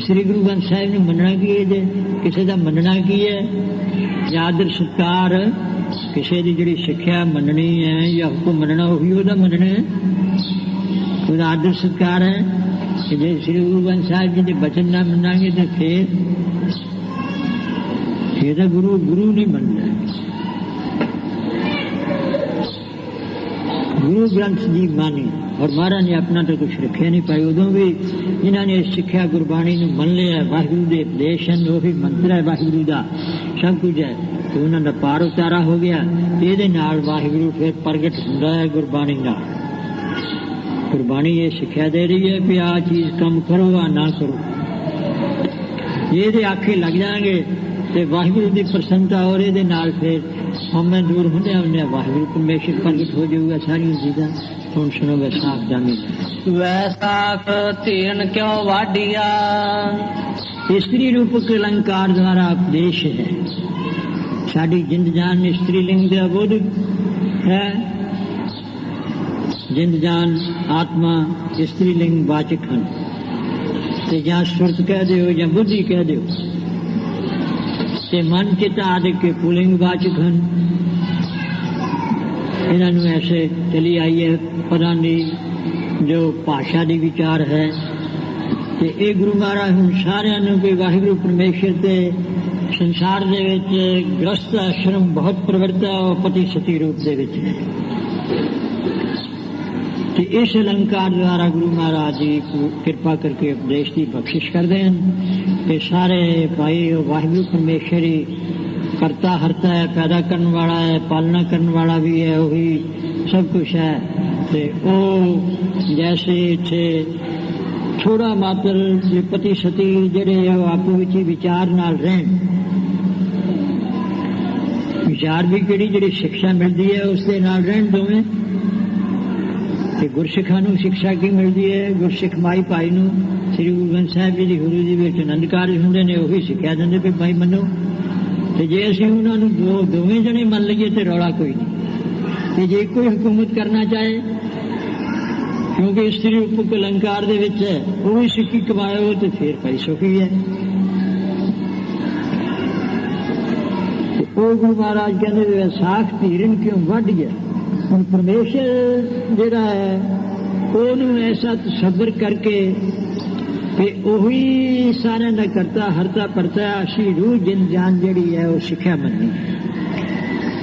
श्री गुरु ग्रंथ साहिब ने मनना की है, किसी का मनना की है या आदर सत्कार, किसी की जी सिक्ख्या मननी है या हुक्म मनना, वही वह मनना है, वह आदर सत्कार है। कि जे श्री गुरु ग्रंथ साहिब जी के बचन ना मनांगे तो फिर तो गुरु गुरु नहीं बनना। गुरु ग्रंथ जी मानी, और महाराज ने अपना तो कुछ रखा नहीं पाई। उदों भी जिन्होंने सिक्ख्या गुरबाणी ने मन लिया, वाहिगुरु के उपदेश हैं, वो भी मंत्र है वाहिगुरु का, सब कुछ है, तो उन्होंने पार उतारा हो गया। ये वाहिगुरु फिर प्रगट होता है गुरबाणी का। गुरबाणी ये सिक्ख्या दे रही है कि आ चीज कम करो आ ना करो, ये आखे लग जाएंगे तो वाहिगुरु की प्रसन्नता और ये फिर हमें दूर होंगे होंगे वाहिगुरु परमेश्वर प्रगट हो जाऊगा सारी चीज़ा। हुण सुनो वैसाख जानी। वैसाख तीरन क्यों वाडिया, स्त्री रूपक अलंकार द्वारा उपदेश है। साड़ी जिंद जान स्त्रीलिंग का बोध है, जिंद जान आत्मा स्त्रीलिंग वाचक हैं, ते जां सुरत कह दो या बुद्धि कह दो, ते मन चित्त आदि के पुलिंग वाचक हैं। इन्होंने ऐसे चली आई है पता नहीं जो भाषा की विचार है। ते ये गुरु महाराज हम सारिਆਂ ਨੂੰ भी वाहिगुरु परमेश्वर के संसार दे विच गृहस्थ आश्रम बहुत प्रवृत्त है और पति सती रूप दे विच है। कि इस अलंकार द्वारा गुरु महाराज जी कृपा करके उपदेश की बख्शिश करते हैं कि सारे भाई वाहिगुरु परमेश्वर ही करता हरता है, पैदा करने वाला है, पालना करने वाला भी है, वही सब कुछ है। ते ओ जैसे इत्थे थोड़ा मात्र पति सती जिहड़े आपू विच विचार नाल रहन, विचार भी किहड़ी जिहड़ी शिक्षा मिलती है उस दे नाल रहन दोवें। ते गुरसिखां नूं शिक्षा की मिलती है, गुरसिख माई भाई नूं श्री गुरु ग्रंथ साहिब जी दी गुरु जी विच आनंद कारज हुंदे ने, उही सिक्ख्या दिंदे भी भाई मनो। ते जे असीं उन्हां नूं दोवें जणे मन लईए ते रौला कोई नहीं। ते जे कोई हुकूमत करना चाहे, क्योंकि स्त्री रूपक अलंकार दे विच है, वो भी सिक्खी कमाए तो फिर भाई सुखी है। वो गुरु महाराज कहते वैसाख धीरन क्यों वध गया। हम परमेश्वर जिहड़ा है ओनू ऐसा तसव्वुर करके उही सारे का करता हरता परता असी रूह जिन जान जिहड़ी है वो सिक्ख्या मननी।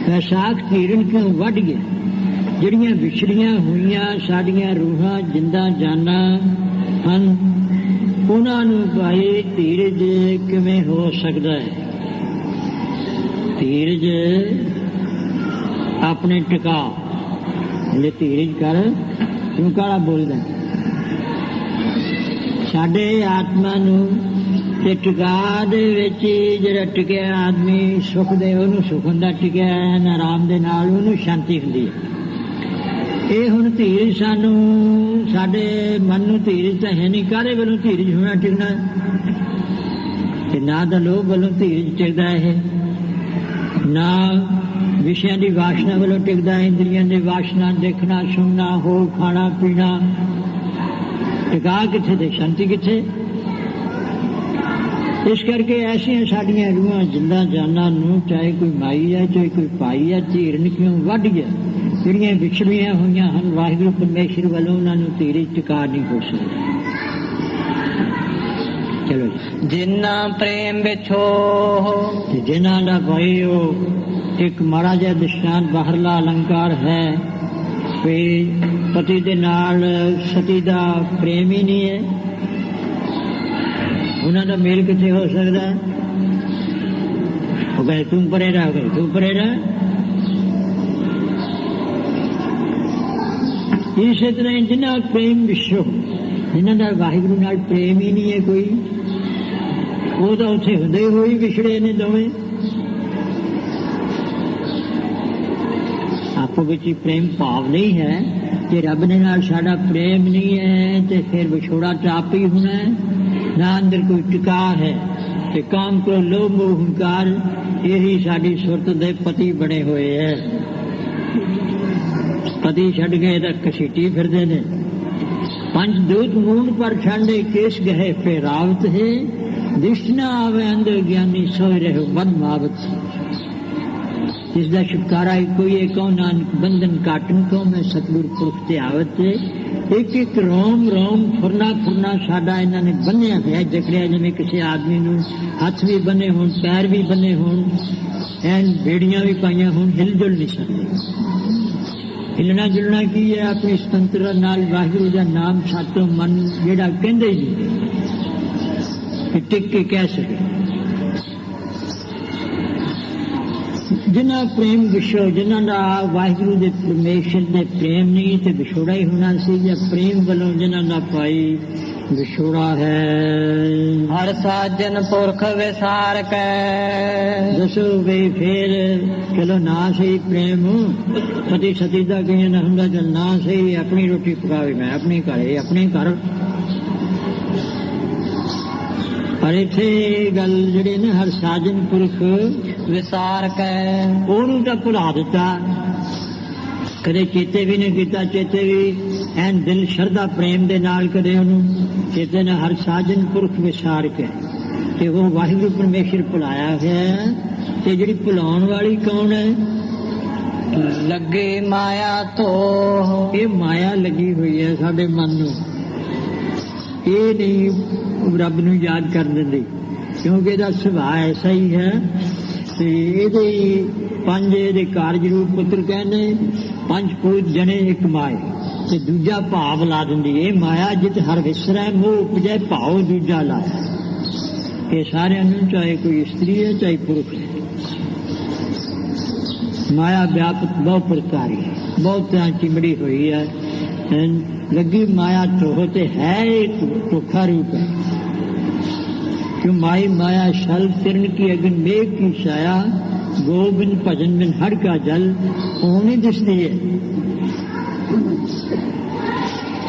वैसाख धीरन क्यों वध गया, जिहड़ियां विछड़ियां हुईयां साडियां रूहां जिंदा जाना हन, उन्हां नूं भाई धीरज किवें हो सकदा है। धीरज अपने टिका ले, धीरज कर क्यों काला बोलदा। साडे आत्मा नूं ते टिका दे विच जिहड़ा टिकिया आदमी सुख दे ओनू सुख हुंदा, टिकिया है आराम दे नाल ओनू शांति हुंदी है। ये हुण धीरज सानू साडे मन नूं धीरज तां है नहीं, काहदे वल्लों धीरज होना टिकना ते ना दा लोभ वल्लों धीरज टिकदा है, ना विषयां दी वासना वल्लों टिकदा, इंद्रियां दी वासना देखना सुनना हो खाना पीना, टिका किथे ते शांति किथे। इस करके ऐसियां साडियां रूहां जिंदा जाना नूं चाहे कोई माई है चाहे कोई भाई है धीरन क्यों वध गया। ਜਿਹੜੀਆਂ ਵਿਛੜੀਆਂ ਹੋਈਆਂ ਹਨ ਵਾਹਿਗੁਰੂ ਪਰਮੇਸ਼ਰ ਵੱਲੋਂ ਉਹਨਾਂ ਨੂੰ ਧੀਰੇ ਟਿਕਾ ਨਹੀਂ ਹੋ ਸਕਦਾ। ਚਲੋ ਜੀ। ਜਿਨਾ ਪ੍ਰੇਮ ਵਿਛੋ ਤੇ ਜਿਨ੍ਹਾਂ ਦਾ ਭਾਈ ਉਹ ਇੱਕ ਮਾੜਾ ਜਿਹਾ ਦ੍ਰਿਸ਼ਟਾਂਤ ਬਾਹਰਲਾ ਅਲੰਕਾਰ ਹੈ ਵੀ ਪਤੀ ਦੇ ਨਾਲ ਸਤੀ ਦਾ ਪ੍ਰੇਮ ਹੀ ਨਹੀਂ ਹੈ, ਉਹਨਾਂ ਦਾ ਮੇਲ ਕਿੱਥੇ ਹੋ ਸਕਦਾ? ਉਹ ਕਹੇ ਤੂੰ ਪਰੇ ਰਹਿ, ਗਏ ਤੂੰ ਪਰੇ ਰਹਿ। ਇਸੇ ਤਰ੍ਹਾਂ ਜਿਨ੍ਹਾਂ ਪ੍ਰੇਮ ਵਿਸ਼ੋ, ਜਿਨ੍ਹਾਂ ਦਾ ਵਾਹਿਗੁਰੂ ਨਾਲ ਪ੍ਰੇਮ ਹੀ ਨਹੀਂ ਹੈ ਕੋਈ, ਉਹ ਤਾਂ ਉੱਥੇ ਹੁੰਦੇ ਹੋਈ ਵਿਛੜੇ ਨੇ ਦੋਵੇਂ। ਆਪੋ ਵਿੱਚ ਹੀ ਪ੍ਰੇਮ ਭਾਵ ਨਹੀਂ ਹੈ। ਜੇ ਰੱਬ ਦੇ ਨਾਲ ਸਾਡਾ ਪ੍ਰੇਮ ਨਹੀਂ ਹੈ ਤੇ ਫਿਰ ਵਿਛੋੜਾ ਚਾਪ ਹੀ ਹੋਣਾ ਹੈ। ਨਾ ਅੰਦਰ ਕੋਈ ਟਿਕਾ ਹੈ ਤੇ ਕਾਮ ਕ੍ਰੋਧ ਲੋਭ ਮੋਹ ਹੰਕਾਰ ਇਹੀ ਸਾਡੀ ਸੁਰਤ ਦੇ ਪਤੀ ਬਣੇ ਹੋਏ ਹੈ। ਪਤੀ ਛੱਡ ਗਏ ਤਾਂ ਘਸੀਟੀ ਫਿਰਦੇ ਨੇ। ਪੰਜ ਦੂਤ ਮੂੰਡ ਪਰ ਛਾਂਡੇ ਕੇਸ ਗਏ ਫੇਰਾਵਤ ਹੈ। ਦਿਸ਼ ਨਾ ਆਵੇ ਅੰਦਰ ਗਿਆਨੀ ਸੋਏ ਰਹੋ ਮਨ ਮਾਵਤ। ਜਿਸ ਦਾ ਛੁਟਕਾਰਾ ਕੋਈ ਹੈ ਕੋ ਨਾਨਕ ਬੰਧਨ ਕਾਟਨ ਕੋ ਮੈਂ ਸਤਿਗੁਰ ਪੁਰਖ ਤੇ ਆਵਤ। ਇੱਕ ਇੱਕ ਰੋਮ ਰੋਮ ਫੁਰਨਾ ਫੁਰਨਾ ਸਾਡਾ ਇਹਨਾਂ ਨੇ ਬੰਨਿਆ ਹੋਇਆ, ਜਕੜਿਆ ਜਿਵੇਂ ਕਿਸੇ ਆਦਮੀ ਨੂੰ ਹੱਥ ਵੀ ਬੰਨੇ ਹੋਣ, ਪੈਰ ਵੀ ਬੰਨੇ ਹੋਣ, ਐਨ ਬੇੜੀਆਂ ਵੀ ਪਾਈਆਂ ਹੋਣ, ਹਿਲ ਜੁਲ ਨਹੀਂ ਸਕਦੇ। ਹਿਲਣਾ ਜੁਲਣਾ ਕੀ ਹੈ? ਆਪਣੀ ਸੁਤੰਤਰਤਾ ਨਾਲ ਵਾਹਿਗੁਰੂ ਦਾ ਨਾਮ ਸਾਤੋਂ ਮਨ ਜਿਹੜਾ ਕਹਿੰਦੇ ਹੀ ਨਹੀਂ ਟਿਕ ਕੇ ਕਹਿ ਸਕੇ। ਜਿਨ੍ਹਾਂ ਪ੍ਰੇਮ ਵਿਸ਼ੋ, ਜਿਨ੍ਹਾਂ ਦਾ ਵਾਹਿਗੁਰੂ ਦੇ ਪਰਮੇਸ਼ਰ ਦੇ ਪ੍ਰੇਮ ਨਹੀਂ ਤੇ ਵਿਛੋੜਾ ਹੀ ਹੋਣਾ ਸੀ, ਜਾਂ ਪ੍ਰੇਮ ਵੱਲੋਂ ਜਿਨ੍ਹਾਂ ਦਾ ਭਾਈ ਵਿਛੋੜਾ ਹੈ। ਹਰ ਸਾਜਨ ਪੁਰਖ ਵਿਸਾਰ ਕੈ। ਦੱਸੋ ਵੀ ਫੇਰ ਚਲੋ ਨਾ ਸਹੀ ਪ੍ਰੇਮ ਪਤੀ ਸਤੀ ਦਾ ਕਈਆਂ ਨਾ ਹੁੰਦਾ, ਚਲ ਨਾ ਸਹੀ ਆਪਣੀ ਰੋਟੀ ਪਕਾਵੇ ਮੈਂ ਆਪਣੇ ਘਰੇ ਆਪਣੇ ਘਰ। ਪਰ ਇੱਥੇ ਗੱਲ ਜਿਹੜੇ ਨੇ ਹਰ ਸਾਜਨ ਪੁਰਖ ਵਿਸਾਰ ਕੈ, ਉਹਨੂੰ ਤਾਂ ਭੁਲਾ ਦਿੱਤਾ, ਕਦੇ ਚੇਤੇ ਵੀ ਨਹੀਂ ਕੀਤਾ। ਚੇਤੇ ਵੀ ਐਨ ਦਿਲ ਸ਼ਰਧਾ ਪ੍ਰੇਮ ਦੇ ਨਾਲ ਕਦੇ ਉਹਨੂੰ ਚੇਤੇ ਨੇ ਹਰ ਸਾਜਨ ਪੁਰਖ ਵਿਸਾਰ ਕੇ, ਤੇ ਉਹ ਵਾਹਿਗੁਰੂ ਪਰਮੇਸ਼ਰ ਭੁਲਾਇਆ ਹੋਇਆ। ਤੇ ਜਿਹੜੀ ਭੁਲਾਉਣ ਵਾਲੀ ਕੌਣ ਹੈ? ਲੱਗੇ ਮਾਇਆ ਧੋ। ਇਹ ਮਾਇਆ ਲੱਗੀ ਹੋਈ ਹੈ ਸਾਡੇ ਮਨ ਨੂੰ, ਇਹ ਨਹੀਂ ਰੱਬ ਨੂੰ ਯਾਦ ਕਰ ਦਿੰਦੀ, ਕਿਉਂਕਿ ਇਹਦਾ ਸੁਭਾਅ ਐਸਾ ਹੀ ਹੈ। ਤੇ ਇਹਦੇ ਪੰਜ ਇਹਦੇ ਕਾਰਜ ਰੂਪ ਪੁੱਤਰ ਕਹਿੰਦੇ, ਪੰਜ ਪੂਤ ਜਣੇ ਇੱਕ ਮਾਏ, ਤੇ ਦੂਜਾ ਭਾਵ ਲਾ ਦਿੰਦੀ। ਇਹ ਮਾਇਆ ਜਿਤ ਹਰ ਵਿਸਰੈ ਮੋਹ ਉਪਜੈ ਭਾਵ ਦੂਜਾ ਲਾਇਆ। ਇਹ ਸਾਰਿਆਂ ਨੂੰ, ਚਾਹੇ ਕੋਈ ਇਸਤਰੀ ਹੈ ਚਾਹੇ ਪੁਰਖ ਹੈ, ਮਾਇਆ ਵਿਆਪਕ ਬਹੁਤ ਪ੍ਰਕਾਰੀ ਹੈ, ਬਹੁਤ ਤਰ੍ਹਾਂ ਚਿਮੜੀ ਹੋਈ ਹੈ। ਲੱਗੀ ਮਾਇਆ ਧੋਹ ਤੇ ਹੈ ਇੱਕ ਧੋਖਾ ਰੂਪ ਹੈ। क्यों माई माया शल तिरन की अगन मेघ की छाया गोबिंद भजन बिन हर का जल होनी दिसदी है।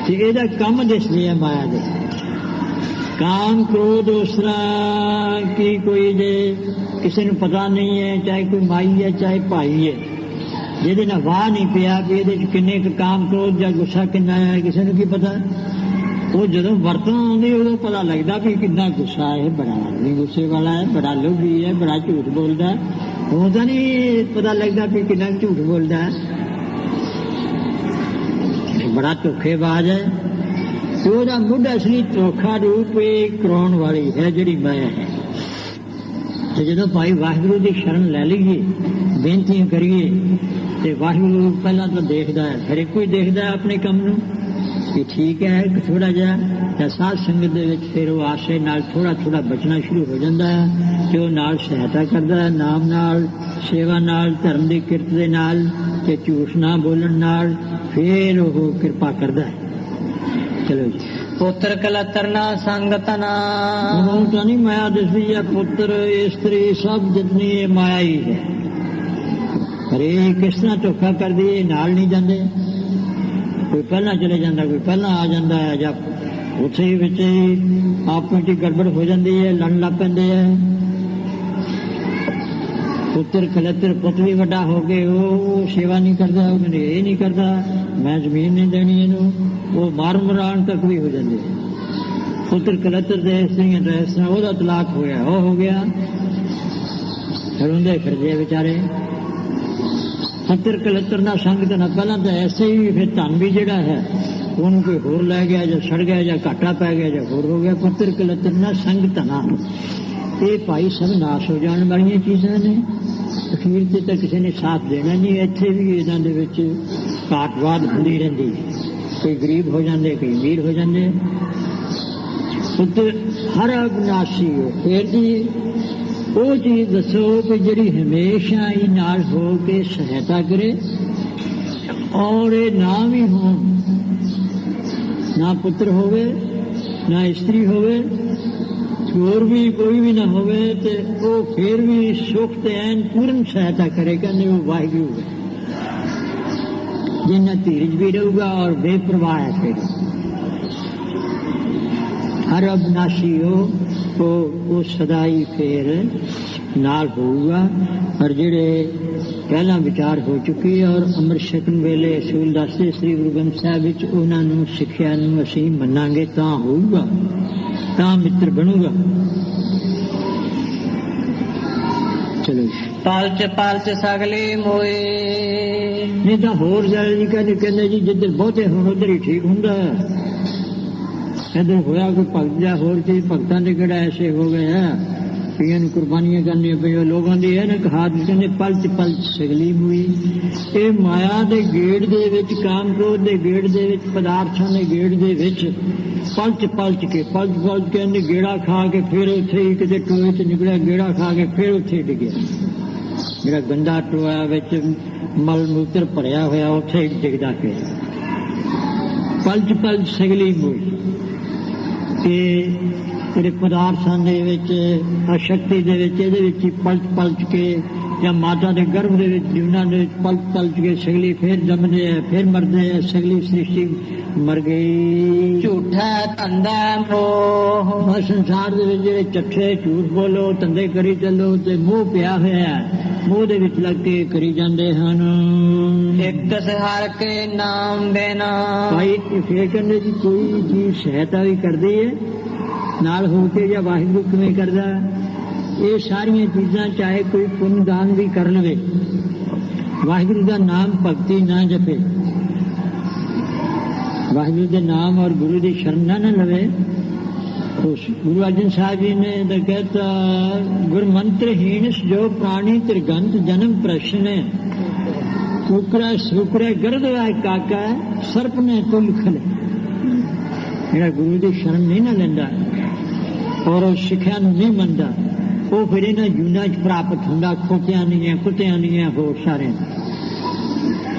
ते एदा कम दिसदी है माया दे। काम क्रोध उस तरह की कोई जे किसी ਨੂੰ पता नहीं है, चाहे कोई माई है चाहे भाई है, ਜਿਹਦੇ ਨਾਲ ਵਾਹ ਨਹੀਂ ਪਿਆ ਵੀ ਇਹਦੇ ਚ ਕਿੰਨੇ ਕੁ ਕਾਮ ਕ੍ਰੋਧ ਜਾਂ ਗੁੱਸਾ ਕਿੰਨਾ ਹੈ, ਕਿਸੇ ਨੂੰ ਕੀ ਪਤਾ। ਉਹ ਜਦੋਂ ਵਰਤੋਂ ਆਉਂਦੀ ਉਦੋਂ ਪਤਾ ਲੱਗਦਾ ਵੀ ਕਿੰਨਾ ਗੁੱਸਾ ਹੈ, ਬੜਾ ਆਦਮੀ ਗੁੱਸੇ ਵਾਲਾ ਹੈ, ਬੜਾ ਲੋਭੀ ਹੈ, ਬੜਾ ਝੂਠ ਬੋਲਦਾ। ਉਹ ਤਾਂ ਨਹੀਂ ਪਤਾ ਲੱਗਦਾ ਵੀ ਕਿੰਨਾ ਝੂਠ ਬੋਲਦਾ ਹੈ, ਬੜਾ ਧੋਖੇਬਾਜ਼ ਹੈ। ਤੇ ਉਹਦਾ ਮੁੱਢ ਅਸਲੀ ਧੋਖਾ ਰੂਪ ਇਹ ਕਰਾਉਣ ਵਾਲੀ ਹੈ ਜਿਹੜੀ ਮਾਇਆ ਹੈ। ਤੇ ਜਦੋਂ ਭਾਈ ਵਾਹਿਗੁਰੂ ਦੀ ਸ਼ਰਨ ਲੈ ਲਈਏ, ਬੇਨਤੀਆਂ ਕਰੀਏ, ਤੇ ਵਾਹਿਗੁਰੂ ਪਹਿਲਾਂ ਤਾਂ ਦੇਖਦਾ ਹੈ, ਫਿਰ ਇੱਕੋ ਹੀ ਦੇਖਦਾ ਹੈ ਆਪਣੇ ਕੰਮ ਨੂੰ ਕਿ ਠੀਕ ਹੈ ਕਿ ਥੋੜਾ ਜਿਹਾ, ਜਾਂ ਸਾਧ ਸੰਗਤ ਦੇ ਵਿੱਚ ਫਿਰ ਉਹ ਆਸ਼ੇ ਨਾਲ ਥੋੜਾ ਥੋੜਾ ਬਚਣਾ ਸ਼ੁਰੂ ਹੋ ਜਾਂਦਾ ਹੈ। ਤੇ ਉਹ ਨਾਲ ਸਹਾਇਤਾ ਕਰਦਾ ਹੈ, ਨਾਮ ਨਾਲ, ਸੇਵਾ ਨਾਲ, ਧਰਮ ਦੀ ਕਿਰਤ ਦੇ ਨਾਲ, ਤੇ ਝੂਠ ਨਾ ਬੋਲਣ ਨਾਲ, ਫਿਰ ਉਹ ਕਿਰਪਾ ਕਰਦਾ ਹੈ। ਚਲੋ ਜੀ। ਪੁੱਤਰ ਕਲਤਰ ਨਾ ਸੰਗਤ ਨਾ। ਉਹ ਤਾਂ ਨਹੀਂ ਮਾਇਆ ਦਿਸਦੀ ਹੈ, ਪੁੱਤਰ ਇਸਤਰੀ ਸਭ ਜਿਤਨੀ ਇਹ ਮਾਇਆ ਹੀ ਹੈ। ਪਰ ਇਹ ਕਿਸ ਤਰ੍ਹਾਂ ਧੋਖਾ ਕਰਦੀ ਹੈ, ਨਾਲ ਨਹੀਂ ਜਾਂਦੇ। ਕੋਈ ਪਹਿਲਾਂ ਚਲੇ ਜਾਂਦਾ, ਕੋਈ ਪਹਿਲਾਂ ਆ ਜਾਂਦਾ ਹੈ, ਜਾਂ ਉੱਥੇ ਵਿੱਚ ਆਪਸ ਵਿੱਚ ਗੜਬੜ ਹੋ ਜਾਂਦੀ ਹੈ, ਲੜਨ ਲੱਗ ਪੈਂਦੇ ਹੈ। ਪੁੱਤਰ ਕਲਤਰ, ਪੁੱਤ ਵੀ ਵੱਡਾ ਹੋ ਗਏ, ਉਹ ਸੇਵਾ ਨਹੀਂ ਕਰਦਾ, ਉਹ ਕਹਿੰਦੇ ਇਹ ਨਹੀਂ ਕਰਦਾ, ਮੈਂ ਜ਼ਮੀਨ ਨਹੀਂ ਦੇਣੀ ਇਹਨੂੰ, ਉਹ ਮਾਰ ਮਰਾਉਣ ਤੱਕ ਵੀ ਹੋ ਜਾਂਦੇ। ਪੁੱਤਰ ਕਲਤਰ ਦੇ ਇਸ ਤਰ੍ਹਾਂ ਉਹਦਾ ਤਲਾਕ ਹੋ ਗਿਆ, ਉਹ ਹੋ ਗਿਆ, ਰੋਂਦੇ ਫਿਰਦੇ ਵਿਚਾਰੇ। ਪੁੱਤਰ ਕਲੱਤਰ ਦਾ ਸੰਗ ਧਨਾ, ਪਹਿਲਾਂ ਤਾਂ ਐਸੇ ਹੀ, ਫਿਰ ਧਨ ਵੀ ਜਿਹੜਾ ਹੈ ਉਹਨੂੰ ਕੋਈ ਹੋਰ ਲੈ ਗਿਆ, ਜਾਂ ਸੜ ਗਿਆ, ਜਾਂ ਘਾਟਾ ਪੈ ਗਿਆ, ਜਾਂ ਹੋਰ ਹੋ ਗਿਆ। ਪੁੱਤਰ ਕਲੱਤਰ ਦਾ ਸੰਗ ਧਨਾ, ਇਹ ਭਾਈ ਸਭ ਨਾਸ਼ ਹੋ ਜਾਣ ਵਾਲੀਆਂ ਚੀਜ਼ਾਂ ਨੇ। ਅਖੀਰ ਤੇ ਤਾਂ ਕਿਸੇ ਨੇ ਸਾਥ ਦੇਣਾ ਨਹੀਂ। ਇੱਥੇ ਵੀ ਇਹਨਾਂ ਦੇ ਵਿੱਚ ਘਾਟਵਾਦ ਹੁੰਦੀ ਰਹਿੰਦੀ, ਕੋਈ ਗਰੀਬ ਹੋ ਜਾਂਦੇ, ਕੋਈ ਅਮੀਰ ਹੋ ਜਾਂਦੇ। ਪੁੱਤਰ ਹਰ ਅਬਨਾਸ਼ੀ ਹੋ। ਫਿਰ ਜੀ ਉਹ ਚੀਜ਼ ਦੱਸੋ ਕਿ ਜਿਹੜੀ ਹਮੇਸ਼ਾ ਹੀ ਨਾਲ ਹੋ ਕੇ ਸਹਾਇਤਾ ਕਰੇ, ਔਰ ਇਹ ਨਾ ਵੀ ਹੋਣ, ਨਾ ਪੁੱਤਰ ਹੋਵੇ, ਨਾ ਇਸਤਰੀ ਹੋਵੇ, ਹੋਰ ਵੀ ਕੋਈ ਵੀ ਨਾ ਹੋਵੇ, ਤੇ ਉਹ ਫਿਰ ਵੀ ਸੁਖ ਤੇ ਐਨ ਪੂਰਨ ਸਹਾਇਤਾ ਕਰੇ। ਕਹਿੰਦੇ ਉਹ ਵਾਹਿਗੁਰੂ ਹੈ, ਜਿੰਨਾ ਧੀਰਜ ਵੀ ਰਹੂਗਾ ਔਰ ਬੇਪਰਵਾਹ ਹੈ। ਫਿਰ ਹਰ ਅਬਨਾਸ਼ੀ ਹੋ ਉਹ ਸਦਾ ਹੀ ਫਿਰ ਨਾਲ ਹੋਊਗਾ। ਔਰ ਜਿਹੜੇ ਪਹਿਲਾਂ ਵਿਚਾਰ ਹੋ ਚੁੱਕੀ ਔਰ ਅੰਮ੍ਰਿਤ ਛਕਣ ਵੇਲੇ ਅਸੂਲ ਦੱਸਦੇ ਸ੍ਰੀ ਗੁਰੂ ਗ੍ਰੰਥ ਸਾਹਿਬ ਵਿੱਚ, ਉਹਨਾਂ ਨੂੰ ਸਿੱਖਿਆ ਨੂੰ ਅਸੀਂ ਮੰਨਾਂਗੇ ਤਾਂ ਹੋਊਗਾ, ਤਾਂ ਮਿੱਤਰ ਬਣੂਗਾ। ਚਲੋ ਪਲਚ ਪਲਚ ਸਗਲੇ ਮੋਏ। ਨਹੀਂ ਤਾਂ ਹੋਰ ਜ਼ਿਆਦਾ ਜੀ ਕਹਿੰਦੇ ਜੀ ਜਿੱਧਰ ਬਹੁਤੇ ਹੁਣ ਉੱਧਰ ਹੀ ਠੀਕ ਹੁੰਦਾ। ਇੱਧਰ ਹੋਇਆ ਕੋਈ ਭਗਤ ਜਾਂ ਹੋਰ ਚੀਜ਼, ਭਗਤਾਂ ਦੇ ਕਿਹੜਾ ਐਸੇ ਹੋ ਗਏ ਆ ਪੀਆਂ ਨੂੰ ਕੁਰਬਾਨੀਆਂ ਕਰਨੀਆਂ ਪਈਆਂ ਲੋਕਾਂ ਦੀ। ਹੈ ਨਾ ਕਹਾਵਤ, ਕਹਿੰਦੇ ਪਲਚ ਪਲਚ ਸਗਲੀ ਮੋਈ। ਇਹ ਮਾਇਆ ਦੇ ਗੇੜ ਦੇ ਵਿੱਚ, ਕਾਮ ਕ੍ਰੋਧ ਦੇ ਗੇੜ ਦੇ ਵਿੱਚ, ਪਦਾਰਥਾਂ ਦੇ ਗੇੜ ਦੇ ਵਿੱਚ ਪਲਚ ਪਲਚ ਕੇ ਇਹਨੇ ਗੇੜਾ ਖਾ ਕੇ ਫਿਰ ਉੱਥੇ ਹੀ ਕਿਤੇ ਟੋਏ ਚ ਨਿਕਲਿਆ, ਗੇੜਾ ਖਾ ਕੇ ਫਿਰ ਉੱਥੇ ਡਿੱਗਿਆ। ਜਿਹੜਾ ਗੰਦਾ ਟੋਆ ਵਿੱਚ ਮਲ ਮੂਤਰ ਭਰਿਆ ਹੋਇਆ ਉੱਥੇ ਹੀ ਡਿੱਗਦਾ ਪਿਆ। ਪਲਚ ਪਲਚ ਸਗਲੀ ਮੋਈ। ਤੇ ਜਿਹੜੇ ਪਦਾਰਥਾਂ ਦੇ ਵਿੱਚ, ਅਸ਼ਕਤੀ ਦੇ ਵਿੱਚ, ਇਹਦੇ ਵਿੱਚ ਹੀ ਪਲਚ ਪਲਚ ਕੇ, ਜਾਂ ਮਾਤਾ ਦੇ ਗਰਭ ਦੇ ਵਿੱਚ ਜੀਵਨਾਂ ਦੇ ਵਿੱਚ ਪਲਚ ਪਲਚ ਕੇ ਸਗਲੀ ਫਿਰ ਜੰਮਦੇ ਆ, ਫਿਰ ਮਰਦੇ ਆ। ਸਗਲੀ ਸ੍ਰਿਸ਼ਟੀ ਮਰ ਗਈ। ਝੂਠਾ ਧੰਦਾ ਮੋਹ। ਸੰਸਾਰ ਦੇ ਵਿੱਚ ਜਿਹੜੇ ਚੱਠੇ ਝੂਠ ਬੋਲੋ, ਧੰਦੇ ਕਰੀ ਚੱਲੋ, ਤੇ ਮੋਹ ਪਿਆ ਹੋਇਆ, ਮੋਹ ਦੇ ਵਿੱਚ ਲੱਗ ਕੇ ਕਰੀ ਜਾਂਦੇ ਹਨ। ਇੱਕ ਹਰ ਕੇ ਨਾਮ ਬਿਨਾ। ਭਾਈ ਫਿਰ ਕਹਿੰਦੇ ਜੀ ਕੋਈ ਚੀਜ਼ ਸਹਾਇਤਾ ਵੀ ਕਰਦੀ ਹੈ ਨਾਲ ਹੋ ਕੇ, ਜਾਂ ਵਾਹਿਗੁਰੂ ਕਿਵੇਂ ਕਰਦਾ। ਇਹ ਸਾਰੀਆਂ ਚੀਜ਼ਾਂ ਚਾਹੇ ਕੋਈ ਪੁੰਨ ਦਾਨ ਵੀ ਕਰ ਲਵੇ, ਵਾਹਿਗੁਰੂ ਦਾ ਨਾਮ ਭਗਤੀ ਨਾ ਜਪੇ, ਵਾਹਿਗੁਰੂ ਦੇ ਨਾਮ ਔਰ ਗੁਰੂ ਦੀ ਸ਼ਰਨ ਨਾ ਲਵੇ। ਗੁਰੂ ਅਰਜਨ ਸਾਹਿਬ ਜੀ ਨੇ ਤਾਂ ਕਹਿਤਾ, ਗੁਰਮੰਤਰਹੀਣ ਜੋ ਪ੍ਰਾਣੀ ਤਿਰਗੰਤ ਜਨਮ ਪ੍ਰਸ਼ਨ। ਸੁਕਰਾ ਸੁਕਰੇ ਗਰਦ ਵਾਇ ਕਾਕਾ, ਸਰਪ ਨੇ ਤੁਲ ਖਲੇ। ਜਿਹੜਾ ਗੁਰੂ ਦੀ ਸ਼ਰਨ ਨਹੀਂ ਨਾ ਲੈਂਦਾ ਔਰ ਉਹ ਸਿੱਖਿਆ ਨੂੰ ਨਹੀਂ ਮੰਨਦਾ, ਉਹ ਫਿਰ ਇਹਨਾਂ ਜੂਨਾਂ 'ਚ ਪ੍ਰਾਪਤ ਹੁੰਦਾ। ਖੋਤਿਆਂ ਨਹੀਂ ਹੈ, ਕੁੱਤਿਆਂ ਨਹੀਂ ਹੈ, ਹੋਰ ਸਾਰੇ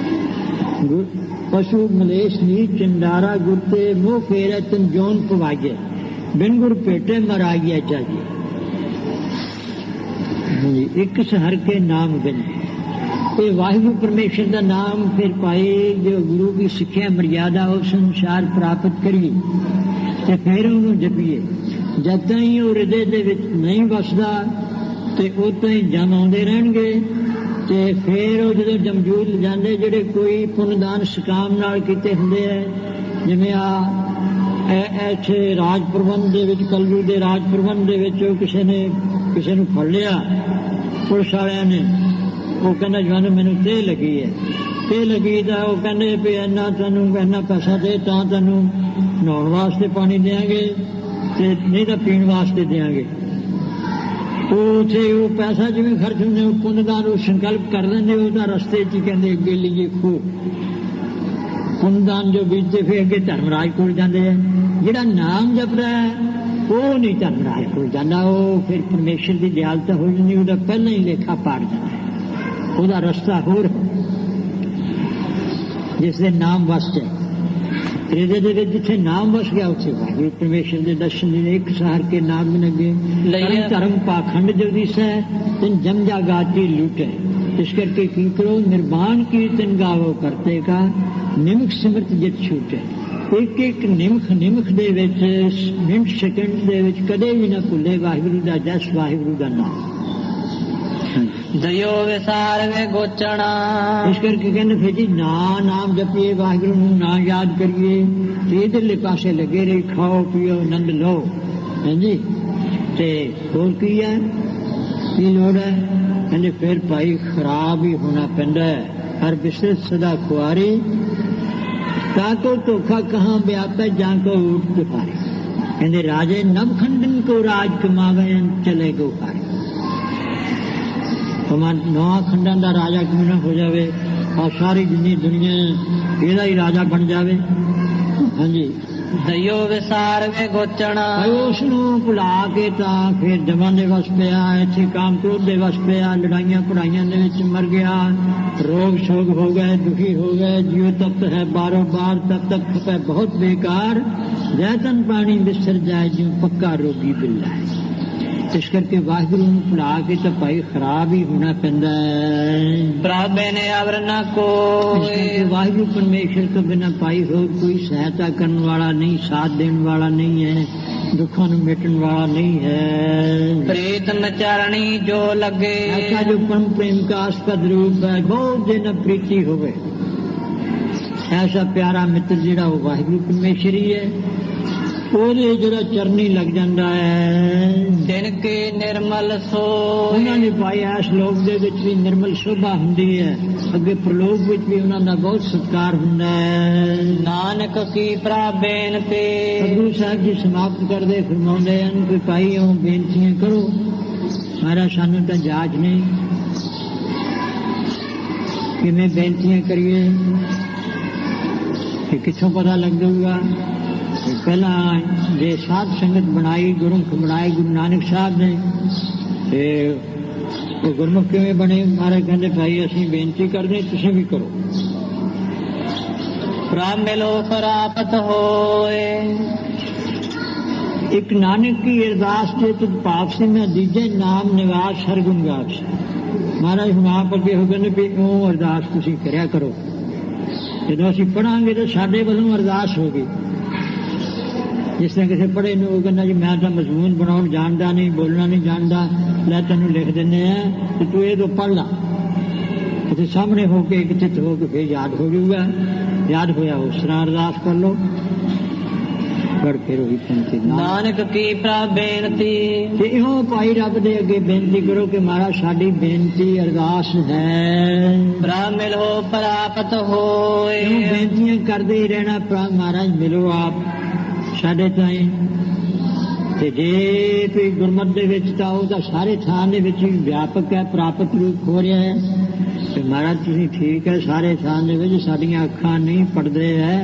ਪਸ਼ੂ ਮਲੇਸ਼ ਨੀ ਚੰਡਾਰਾ ਗੁਰਤੇ ਮੋਹ ਫੇਰੇ ਤਨ ਜੋਨ ਪਵਾਗੇ, ਬਿਨ ਗੁਰ ਭੇਟੇ ਮਰਾ ਗਿਆ ਚਾਹੀਏ। ਇੱਕ ਸਹਰ ਕੇ ਨਾਮ ਬਿਨ। ਇਹ ਵਾਹਿਗੁਰੂ ਪਰਮੇਸ਼ਰ ਦਾ ਨਾਮ ਫਿਰ ਪਾਏ, ਜੋ ਗੁਰੂ ਦੀ ਸਿੱਖਿਆ ਮਰਿਆਦਾ ਉਸ ਅਨੁਸਾਰ ਪ੍ਰਾਪਤ ਕਰੀਏ, ਤੇ ਫਿਰ ਉਹਨੂੰ ਜਪੀਏ। ਜਦ ਤਾਈਂ ਉਹ ਹਿਰਦੇ ਦੇ ਵਿੱਚ ਨਹੀਂ ਵਸਦਾ ਤੇ ਉਦੋਂ ਹੀ ਜਮ ਆਉਂਦੇ ਰਹਿਣਗੇ। ਤੇ ਫਿਰ ਉਹ ਜਦੋਂ ਜਮਜੂਦ ਲਿਜਾਂਦੇ, ਜਿਹੜੇ ਕੋਈ ਪੁੰਨਦਾਨ ਸਕਾਮ ਨਾਲ ਕੀਤੇ ਹੁੰਦੇ ਹੈ, ਜਿਵੇਂ ਇੱਥੇ ਰਾਜ ਪ੍ਰਬੰਧ ਦੇ ਵਿੱਚ, ਕਲਯੁਗ ਦੇ ਰਾਜ ਪ੍ਰਬੰਧ ਦੇ ਵਿੱਚ ਕਿਸੇ ਨੂੰ ਫੜ ਲਿਆ ਪੁਲਿਸ ਵਾਲਿਆਂ ਨੇ, ਉਹ ਕਹਿੰਦਾ ਜਵਾਨ ਮੈਨੂੰ ਤੇ ਲੱਗੀ ਹੈ, ਤੇ ਲੱਗੀ ਤਾਂ ਉਹ ਕਹਿੰਦੇ ਵੀ ਇੰਨਾ ਪੈਸਾ ਦੇ ਤਾਂ ਤੈਨੂੰ ਨਹਾਉਣ ਵਾਸਤੇ ਪਾਣੀ ਦੇਵਾਂਗੇ, ਤੇ ਨਹੀਂ ਤਾਂ ਪੀਣ ਵਾਸਤੇ ਦੇਵਾਂਗੇ। ਉਹ ਉੱਥੇ ਉਹ ਪੈਸਾ ਜਿਵੇਂ ਖਰਚ ਹੁੰਦੇ, ਉਹ ਪੁੰਨਦਾਨ ਉਹ ਸੰਕਲਪ ਕਰ ਲੈਂਦੇ, ਉਹਦਾ ਰਸਤੇ 'ਚ ਕਹਿੰਦੇ ਅੱਗੇ ਲਈਏ ਖੂਹ। ਪੁੰਨਦਾਨ ਜੋ ਬੀਜਦੇ ਫਿਰ ਅੱਗੇ ਧਰਮਰਾਜ ਕੋਲ ਜਾਂਦੇ ਆ। ਜਿਹੜਾ ਨਾਮ ਜਪਦਾ ਉਹ ਨਹੀਂ ਧਰਮਰਾਜ ਕੋਲ ਜਾਂਦਾ, ਉਹ ਫਿਰ ਪਰਮੇਸ਼ਰ ਦੀ ਦਿਆਲਤਾ ਹੋ ਜਾਂਦੀ, ਉਹਦਾ ਪਹਿਲਾਂ ਹੀ ਲੇਖਾ ਪਾੜ ਜਾਂਦਾ, ਉਹਦਾ ਰਸਤਾ ਹੋਰ ਜਿਸ ਦੇ ਨਾਮ ਵਸ ਜਾਏ। ਹਿਰਦੇ ਦੇ ਵਿੱਚ ਜਿੱਥੇ ਨਾਮ ਵਸ ਗਿਆ ਉੱਥੇ ਵਾਹਿਗੁਰੂ ਪਰਮੇਸ਼ਰ ਦੇ ਦਰਸ਼ਨ ਨੇ। ਇੱਕ ਸਹਾਰ ਕੇ ਨਾਮ ਬਿਨ ਅੱਗੇ ਧਰਮ ਪਾਖੰਡ ਜਗਦੀਸੈ, ਤਿਨ ਜਮ ਜਾਗਾਤੀ ਲੂਟੇ। ਇਸ ਕਰਕੇ ਕੀ ਕਰੋ, ਨਿਰਵਾਣ ਕੀਰਤਨ ਗਾਵੋ ਕਰਤੇ ਕਾ, ਨਿਮਖ ਸਿਮਰਤ ਜਿਤ ਛੂਟੇ। ਇੱਕ ਇੱਕ ਨਿਮਖ ਦੇ ਵਿੱਚ, ਮਿੰਟ ਸੈਕਿੰਡ ਦੇ ਵਿੱਚ ਕਦੇ ਵੀ ਨਾ ਭੁੱਲੇ ਵਾਹਿਗੁਰੂ ਦਾ ਜਸ, ਵਾਹਿਗੁਰੂ ਦਾ ਨਾਮ। ਦਇਓ ਵਿਸਾਰ ਵੇ ਗੋਚਣਾ। ਇਸ ਕਰਕੇ ਕਹਿੰਦੇ ਫਿਰ ਜੀ ਨਾਮ ਜਪੀਏ, ਵਾਹਿਗੁਰੂ ਨੂੰ ਨਾ ਯਾਦ ਕਰੀਏ, ਤੇ ਇਧਰਲੇ ਪਾਸੇ ਲੱਗੇ ਰਹੀ, ਖਾਓ ਪੀਓ ਆਨੰਦ ਲਓ। ਹਾਂਜੀ, ਤੇ ਹੋਰ ਕੀ ਹੈ, ਕੀ ਲੋੜ ਹੈ? ਕਹਿੰਦੇ ਫਿਰ ਭਾਈ ਖਰਾਬ ਹੀ ਹੋਣਾ ਪੈਂਦਾ ਹੈ। हर बिसरत सदा खुआरी, ताको धोखा कहाँ व्यापै जाको ऊट तुफारी। कहते राजे नवखंडन को राज कमावे चले गो हारे। नवा खंडा का राजा क्यों ना हो जाए और सारी जिन्नी दुनिया ਇਹਦਾ ही राजा बन जाए। हाँ जी, दयो विसार में गोचना उस भुला के फिर जमन दे वस पिया, इत्थे काम क्रोध दे वस पिया, लड़ाइयां पढ़ाइयां दे विच मर गया, रोग शोग हो गए, दुखी हो गए, जियो तप्त है बारो बार, तब तक खपे बहुत बेकार, जैतन पानी बिसर जाए जियो पक्का रोगी बिल्ला है। इस करके वाहिगुरु ਨੂੰ ਭੁਲਾ ਕੇ ਤਾਂ ਭਾਈ ਖਰਾਬ ਹੀ ਹੋਣਾ ਪੈਂਦਾ ਹੈ। ਪ੍ਰਭੇ ਨੇ ਅਵਰ ਨਾ ਕੋਈ, ਵਾਹਿਗੁਰੂ ਪਰਮੇਸ਼ਰ ਤੋਂ ਬਿਨਾਂ ਭਾਈ ਹੋਰ ਕੋਈ ਸਹਾਇਤਾ ਕਰਨ ਵਾਲਾ ਨਹੀਂ, ਸਾਥ ਦੇਣ ਵਾਲਾ ਨਹੀਂ ਹੈ, दुखों ਨੂੰ मिटन वाला नहीं है। प्रीत न चरणी जो लगे, ऐसा जो परम प्रेम का आस्पद रूप है, बहुत दिन प्रीति होवे, ऐसा प्यारा मित्र जिहड़ा वो वाहिगुरू परमेश्वर ही है, ਉਹਦੇ ਜਿਹੜਾ ਚਰਨੀ ਲੱਗ ਜਾਂਦਾ ਹੈ। ਦਿਨ ਕੇ ਨਿਰਮਲ ਸੋਏ, ਉਹਨਾਂ ਦੀ ਭਾਈ ਇਸ ਲੋਕ ਦੇ ਵਿੱਚ ਵੀ ਨਿਰਮਲ ਸ਼ੋਭਾ ਹੁੰਦੀ ਹੈ, ਅੱਗੇ ਪ੍ਰਲੋਕ ਵਿੱਚ ਵੀ ਉਹਨਾਂ ਦਾ ਬਹੁਤ ਸਤਿਕਾਰ ਹੁੰਦਾ ਹੈ। ਨਾਨਕ ਕੀ ਪ੍ਰਬੇਨ ਤੇ ਗੁਰੂ ਸਾਹਿਬ ਜੀ ਸਮਾਪਤ ਕਰਦੇ ਫਰਮਾਉਂਦੇ ਹਨ ਕਿ ਭਾਈ ਉਹ ਬੇਨਤੀਆਂ ਕਰੋ, ਮਹਾਰਾਜ ਸਾਨੂੰ ਤਾਂ ਜਾਚ ਨਹੀਂ, ਕਿਵੇਂ ਬੇਨਤੀਆਂ ਕਰੀਏ ਕਿ ਕਿੱਥੋਂ ਪਤਾ ਲੱਗ ਜਾਊਗਾ। पहला जे साध संगत बनाई, गुरुमुख बनाए गुरु नानक साहब ने, तो गुरमुख किवें बने? महाराज कहते भाई असीं बेनती करदे, तुसीं भी करो। प्रभ मिलो प्राप्त होए, एक नानक की अरदास के तुझ पाप से मैं दीजे नाम निवास हर गुण गास। महाराज हम आप अगे हो कहते भी ਉਹ अरदास तुसीं करिया करो, ਜਦੋਂ ਅਸੀਂ ਪੜਾਂਗੇ ਤਾਂ ਸਾਡੇ ਵੱਲੋਂ ਅਰਦਾਸ ਹੋਗੀ। जिस तरह किसी पढ़े ने वो कहना जी मैं तो मजमून बनाउण जानदा नहीं, बोलना नहीं जानदा, लै तैनूं लिख दिंदे आ कि तू ये तो पढ़ ला, किसी सामने होके एक चित हो के फिर याद हो जाऊगा। याद होया उस तरह अरदास कर लो, गढ़ फिर वही पंक्ति नानक की बेनती। इहो भाई रब दे अगे बेनती करो कि महाराज साडी बेनती अरदास है, प्रभ मिलो प्राप्त होए। बेनतियां करदे ही रहना, प्रभ महाराज मिलो आप ਸਾਡੇ ਤਾਈਂ। ਤੇ ਜੇ ਕੋਈ ਗੁਰਮਤ ਦੇ ਵਿੱਚ ਤਾਂ ਉਹਦਾ ਸਾਰੇ ਥਾਂ ਦੇ ਵਿੱਚ ਵੀ ਵਿਆਪਕ ਹੈ, ਪ੍ਰਾਪਤ ਰੂਪ ਹੋ ਰਿਹਾ ਹੈ। ਤੇ ਮਹਾਰਾਜ ਤੁਸੀਂ ਠੀਕ ਹੈ, ਸਾਰੇ ਥਾਂ ਦੇ ਵਿੱਚ ਸਾਡੀਆਂ ਅੱਖਾਂ ਨਹੀਂ ਪੜਦੇ ਹੈ,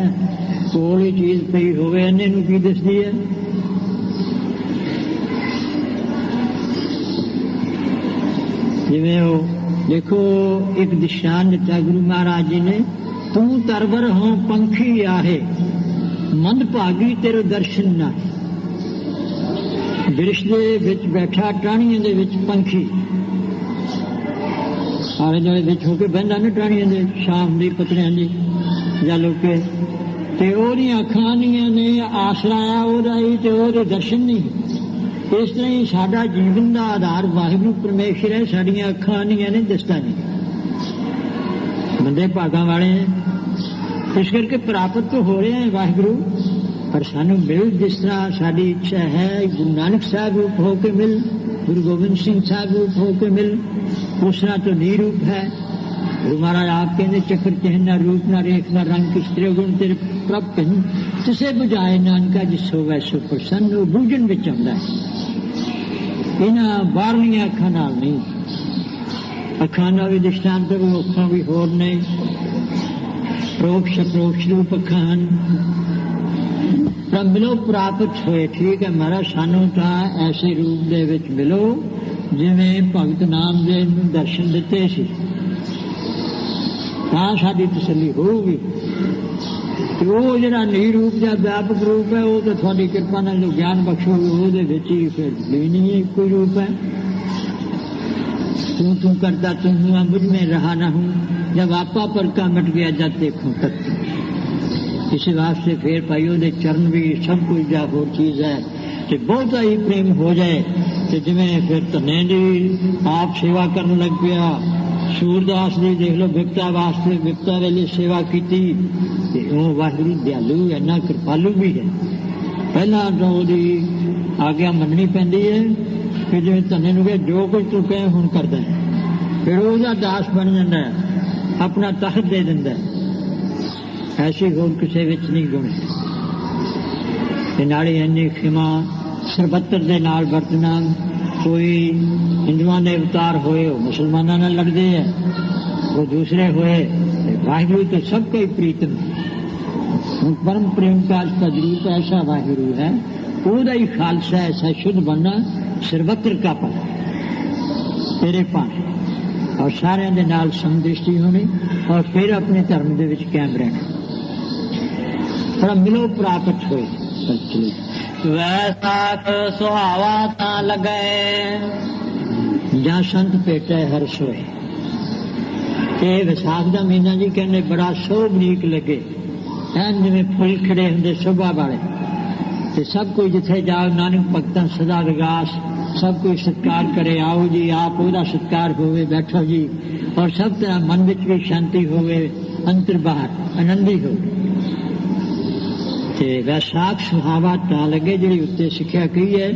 ਕੋਲ ਹੀ ਚੀਜ਼ ਪਈ ਹੋਵੇ ਇਹਨੇ ਨੂੰ ਕੀ ਦਿਸਦੀ ਹੈ। ਜਿਵੇਂ ਉਹ ਦੇਖੋ ਇੱਕ ਦਿਸ਼ਾਨ ਦਿੱਤਾ ਗੁਰੂ ਮਹਾਰਾਜ ਜੀ ਨੇ, ਤੂੰ ਤਰਵਰ ਹੋਂ ਪੰਖੀ ਆਹੇ ਮੰਦ ਭਾਗੀ ਤੇਰੇ ਦਰਸ਼ਨ ਨਾ। ਦ੍ਰਿਸ਼ ਦੇ ਵਿੱਚ ਬੈਠਾ ਟਾਹਣੀਆਂ ਦੇ ਵਿੱਚ ਪੰਖੀ ਆਲੇ ਦੁਆਲੇ ਵਿੱਚ ਹੋ ਕੇ ਬਹਿੰਦਾ ਨਾ ਟਾਹਣੀਆਂ ਦੇ, ਸ਼ਾਮ ਦੀ ਪਤਰਿਆਂ ਦੀ ਜਾਂ ਲੋਕੇ, ਤੇ ਉਹਦੀਆਂ ਅੱਖਾਂ ਦੀਆਂ ਨੇ ਆਸਰਾ ਆ ਉਹਦਾ ਹੀ, ਤੇ ਉਹਦੇ ਦਰਸ਼ਨ ਨਹੀਂ। ਇਸ ਤਰ੍ਹਾਂ ਹੀ ਸਾਡਾ ਜੀਵਨ ਦਾ ਆਧਾਰ ਵਾਹਿਗੁਰੂ ਪਰਮੇਸ਼ਰ ਹੈ, ਸਾਡੀਆਂ ਅੱਖਾਂ ਦੀਆਂ ਨੇ, ਦਿਸਦਾ ਨਹੀਂ। ਬੰਦੇ ਭਾਗਾਂ ਵਾਲੇ ਹੈ, ਇਸ ਕਰਕੇ ਪ੍ਰਾਪਤ तो हो रहे हैं वाहिगुरु, पर सानू मिल जिस तरह साड़ी इच्छा है। गुरु नानक साहब रूप होके मिल, गुरु गोबिंद सिंह साहब रूप होके मिल, उस तरह तो नी रूप है। गुरु महाराज आप कहते चक्र चिन्ह ना रूप ना रेख ना रंग किस तरह गुण तेरे प्रभ कहीं तिसे बुझाए नानका जिसो वैसो प्रसन्न। वो बूझन विच आउंदा है, इन्हां बाहरलियां अखां नाल नहीं। अखां दा भी दृष्टांत भी अखां भी होर ने, प्रोक्ष अप्रोक्ष रूप अखां ਹਨ। ਪ੍ਰਭ ਮਿਲੋ ਪ੍ਰਾਪਤ ਹੋਏ। ਠੀਕ ਹੈ ਮਹਾਰਾਜ, ਸਾਨੂੰ ਤਾਂ ਐਸੇ ਰੂਪ ਦੇ ਵਿੱਚ ਮਿਲੋ ਜਿਵੇਂ ਭਗਤ ਨਾਮਦੇਵ ਨੂੰ ਦਰਸ਼ਨ ਦਿੱਤੇ ਸੀ, ਤਾਂ ਸਾਡੀ ਤਸੱਲੀ ਹੋਊਗੀ। ਤੇ ਉਹ ਜਿਹੜਾ ਨੀ ਰੂਪ ਜਾਂ ਵਿਆਪਕ ਰੂਪ ਹੈ, ਉਹ ਤਾਂ ਤੁਹਾਡੀ ਕਿਰਪਾ ਨਾਲ ਜੋ ਗਿਆਨ ਬਖਸ਼ੋਗੇ ਉਹਦੇ ਵਿੱਚ ਹੀ ਫਿਰ ਨਹੀਂ ਹੈ, ਕੋਈ ਰੂਪ है। तू तू करता तू हुआ मुझ में रहा न हूँ, जब आपा पर का मिट गया जब देखूं तक। इसी वास्ते फिर भाइयों दे चरण भी सब कुछ जा होर चीज है, ते बहुता ही प्रेम हो जाए ते जिवें फिर धने दी आप सेवा करन लग पिया। सूरदास जी देख लो, विपता वास्ते विपता वेले सेवा की, वो वाहिगुरू दयालु इन्ना कृपालु भी है। पहला तो ओदी आग्या मननी पैंदी है कि जिवें धने नूं जो कुछ तू कहे हुण करदा है, फिर ਉਹਦਾ ਦਾਸ ਬਣ ਜਾਂਦਾ ਹੈ। अपना तख्त दे दिंदा है, ऐसी होर किसी विच नहीं गुण है। ते नाले इन्नी खिमा सरबत्तर दे नाल वरतना, कोई हिंदुआं दे अवतार होए वो मुसलमानां नाल लड़दे है, वो दूसरे होए वाहिगुरू तो सबको ही प्रीतम। परम प्रेम का तजरूप ऐसा वाहिगुरू है, ओदा ही खालसा ऐसा शुद्ध बनना सर्वत्र का पता तेरे पास, और सारे दे नाल समदृष्टि होनी, और फिर अपने धर्म दे विच कायम रहना, थोड़ा मिलो प्राप्त होए। वैसाख सुहावा ता लगे, जहाँ संत भेटे हर्ष होए। ये विसाख का महीना जी कहने बड़ा शोभनीक लगे, ऐन जिवें फुल खिड़े होंदे शोभा वाले, ते सब कोई जिथे जाओ नानक भगतां सदा विगास, सब कोई सत्कार करे, आओ जी आप ओदा सत्कार होवे, बैठो जी, और सब तरह मन विच भी शांति होवे, अंतर बाहर आनंदी होवे। ते वैसाख सुहावा तां लगे जिहड़ी उत्ते सिक्ख्या कही है,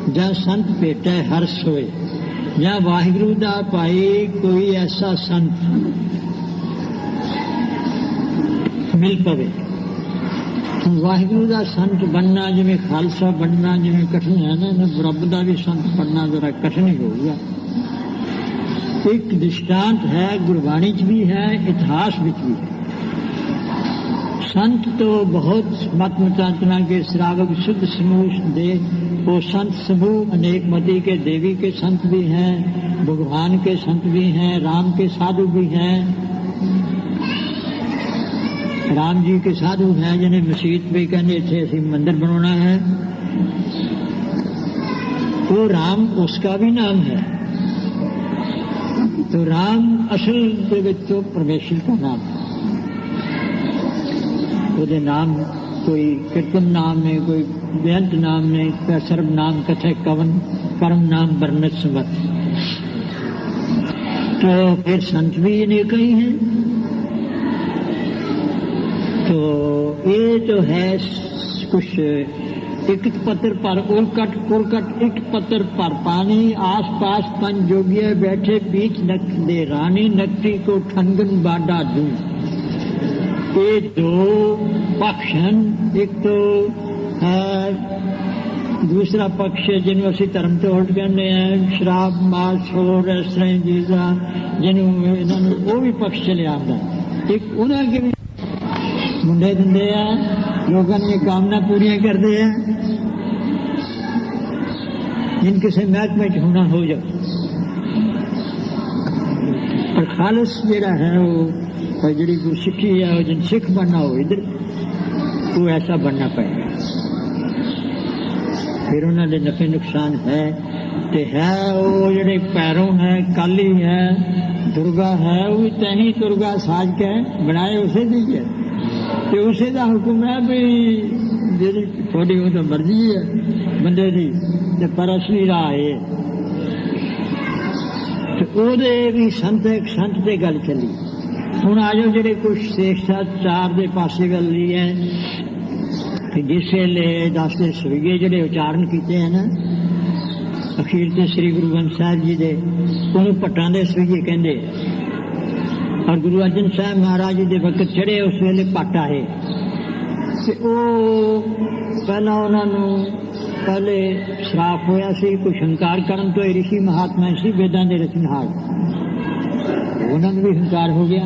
जहाँ संत भेटे हर्ष होए, जहाँ वाहिगुरू दा भाई कोई ऐसा संत मिल पवे। वाहिगुरू दा संत बनना जिवें खालसा बनना जिवें कठिन है ना, रब दा भी संत बनना जरा कठिन ही होगा। एक दृष्टांत है, गुरबाणी च भी है, इतिहास विच भी है। संत तो बहुत मत मतांतना के श्रावक शुद्ध समूह दे, वो संत समूह अनेक मती के, देवी के संत भी हैं, भगवान के संत भी हैं, राम के साधु भी हैं, राम जी के साधु हैं जिन्हें मस्जिद भी कहने थे असी मंदिर बनाना है, तो राम उसका भी नाम है। तो राम असल दे विच तो परमेश्वर का नाम है, ਉਹਦੇ नाम कोई कीर्तन नाम है, कोई बेअंत नाम है, सर्व नाम कथे कवन कर्म नाम वर्णत समर्थ। तो फिर संत भी अनेक ही हैं। तो ये तो है कुछ एक पत्थर पर उलकट पुलकट, एक पत्थर पर पानी, आस पास पंच जोगिया बैठे, बीच नख दे रानी, नकटी को ठनगन बाडा दूं। ये दो पक्ष हैं, एक तो है दूसरा पक्ष जिन्हों असी धर्म तोड़ कहते हैं, शराब मास छोर इस तरह चीजा जिन्होंने इन्होंने वो भी पक्ष चले आता। एक उन्हें अगे भी मुंडे दिंदे हैं, लोगों ने कामना पूरियां करते हैं, जिन किसी महकमे च होना हो जाए। पर खालस जिहड़ा है वो जी गुरसिखी है, वो जिन सिख बनना हो इधर वो ऐसा बनना पड़ेगा। फिर उन्होंने नफे नुकसान है ते है, वो जिहड़े पैरों है, काली है, दुर्गा है, वो भी तही दुर्गा साज के बनाए उसे दी है, तो उसे का हुक्म है भी जी थोड़ी वो तो मर्जी है बंदे की, पर असली राह है। तो ओदे भी संत एक संत से गल चली। ਹੁਣ ਆ ਜਾਓ ਜਿਹੜੇ ਕੁਝ ਸ਼ੇਸ਼ਾਚਾਰ ਦੇ ਪਾਸੇ ਵੱਲ ਲਈ ਹੈ ਕਿ ਜਿਸ ਵੇਲੇ ਦੱਸਦੇ ਸਵੀਗੇ ਜਿਹੜੇ ਉਚਾਰਨ ਕੀਤੇ ਹਨ ਅਖੀਰ ਤੇ ਸ੍ਰੀ ਗੁਰੂ ਗ੍ਰੰਥ ਸਾਹਿਬ ਜੀ ਦੇ, ਉਹਨੂੰ ਭੱਟਾਂ ਦੇ ਸਵੀਗੇ ਕਹਿੰਦੇ। ਔਰ ਗੁਰੂ ਅਰਜਨ ਸਾਹਿਬ ਮਹਾਰਾਜ ਜੀ ਦੇ ਵਕਤ ਚੜੇ ਉਸ ਵੇਲੇ ਭੱਟ ਆਏ ਤੇ ਉਹ ਪਹਿਲਾਂ ਉਹਨਾਂ ਨੂੰ ਪਹਿਲੇ ਸ਼ਰਾਪ ਹੋਇਆ ਸੀ, ਕੁਝ ਹੰਕਾਰ ਕਰਨ ਤੋਂ। ਰਿਸ਼ੀ ਮਹਾਤਮਾ ਸੀ ਵੇਦਾਂ ਦੇ ਰਚਨਹਾਰ, उन्होंने भी हंकार हो गया।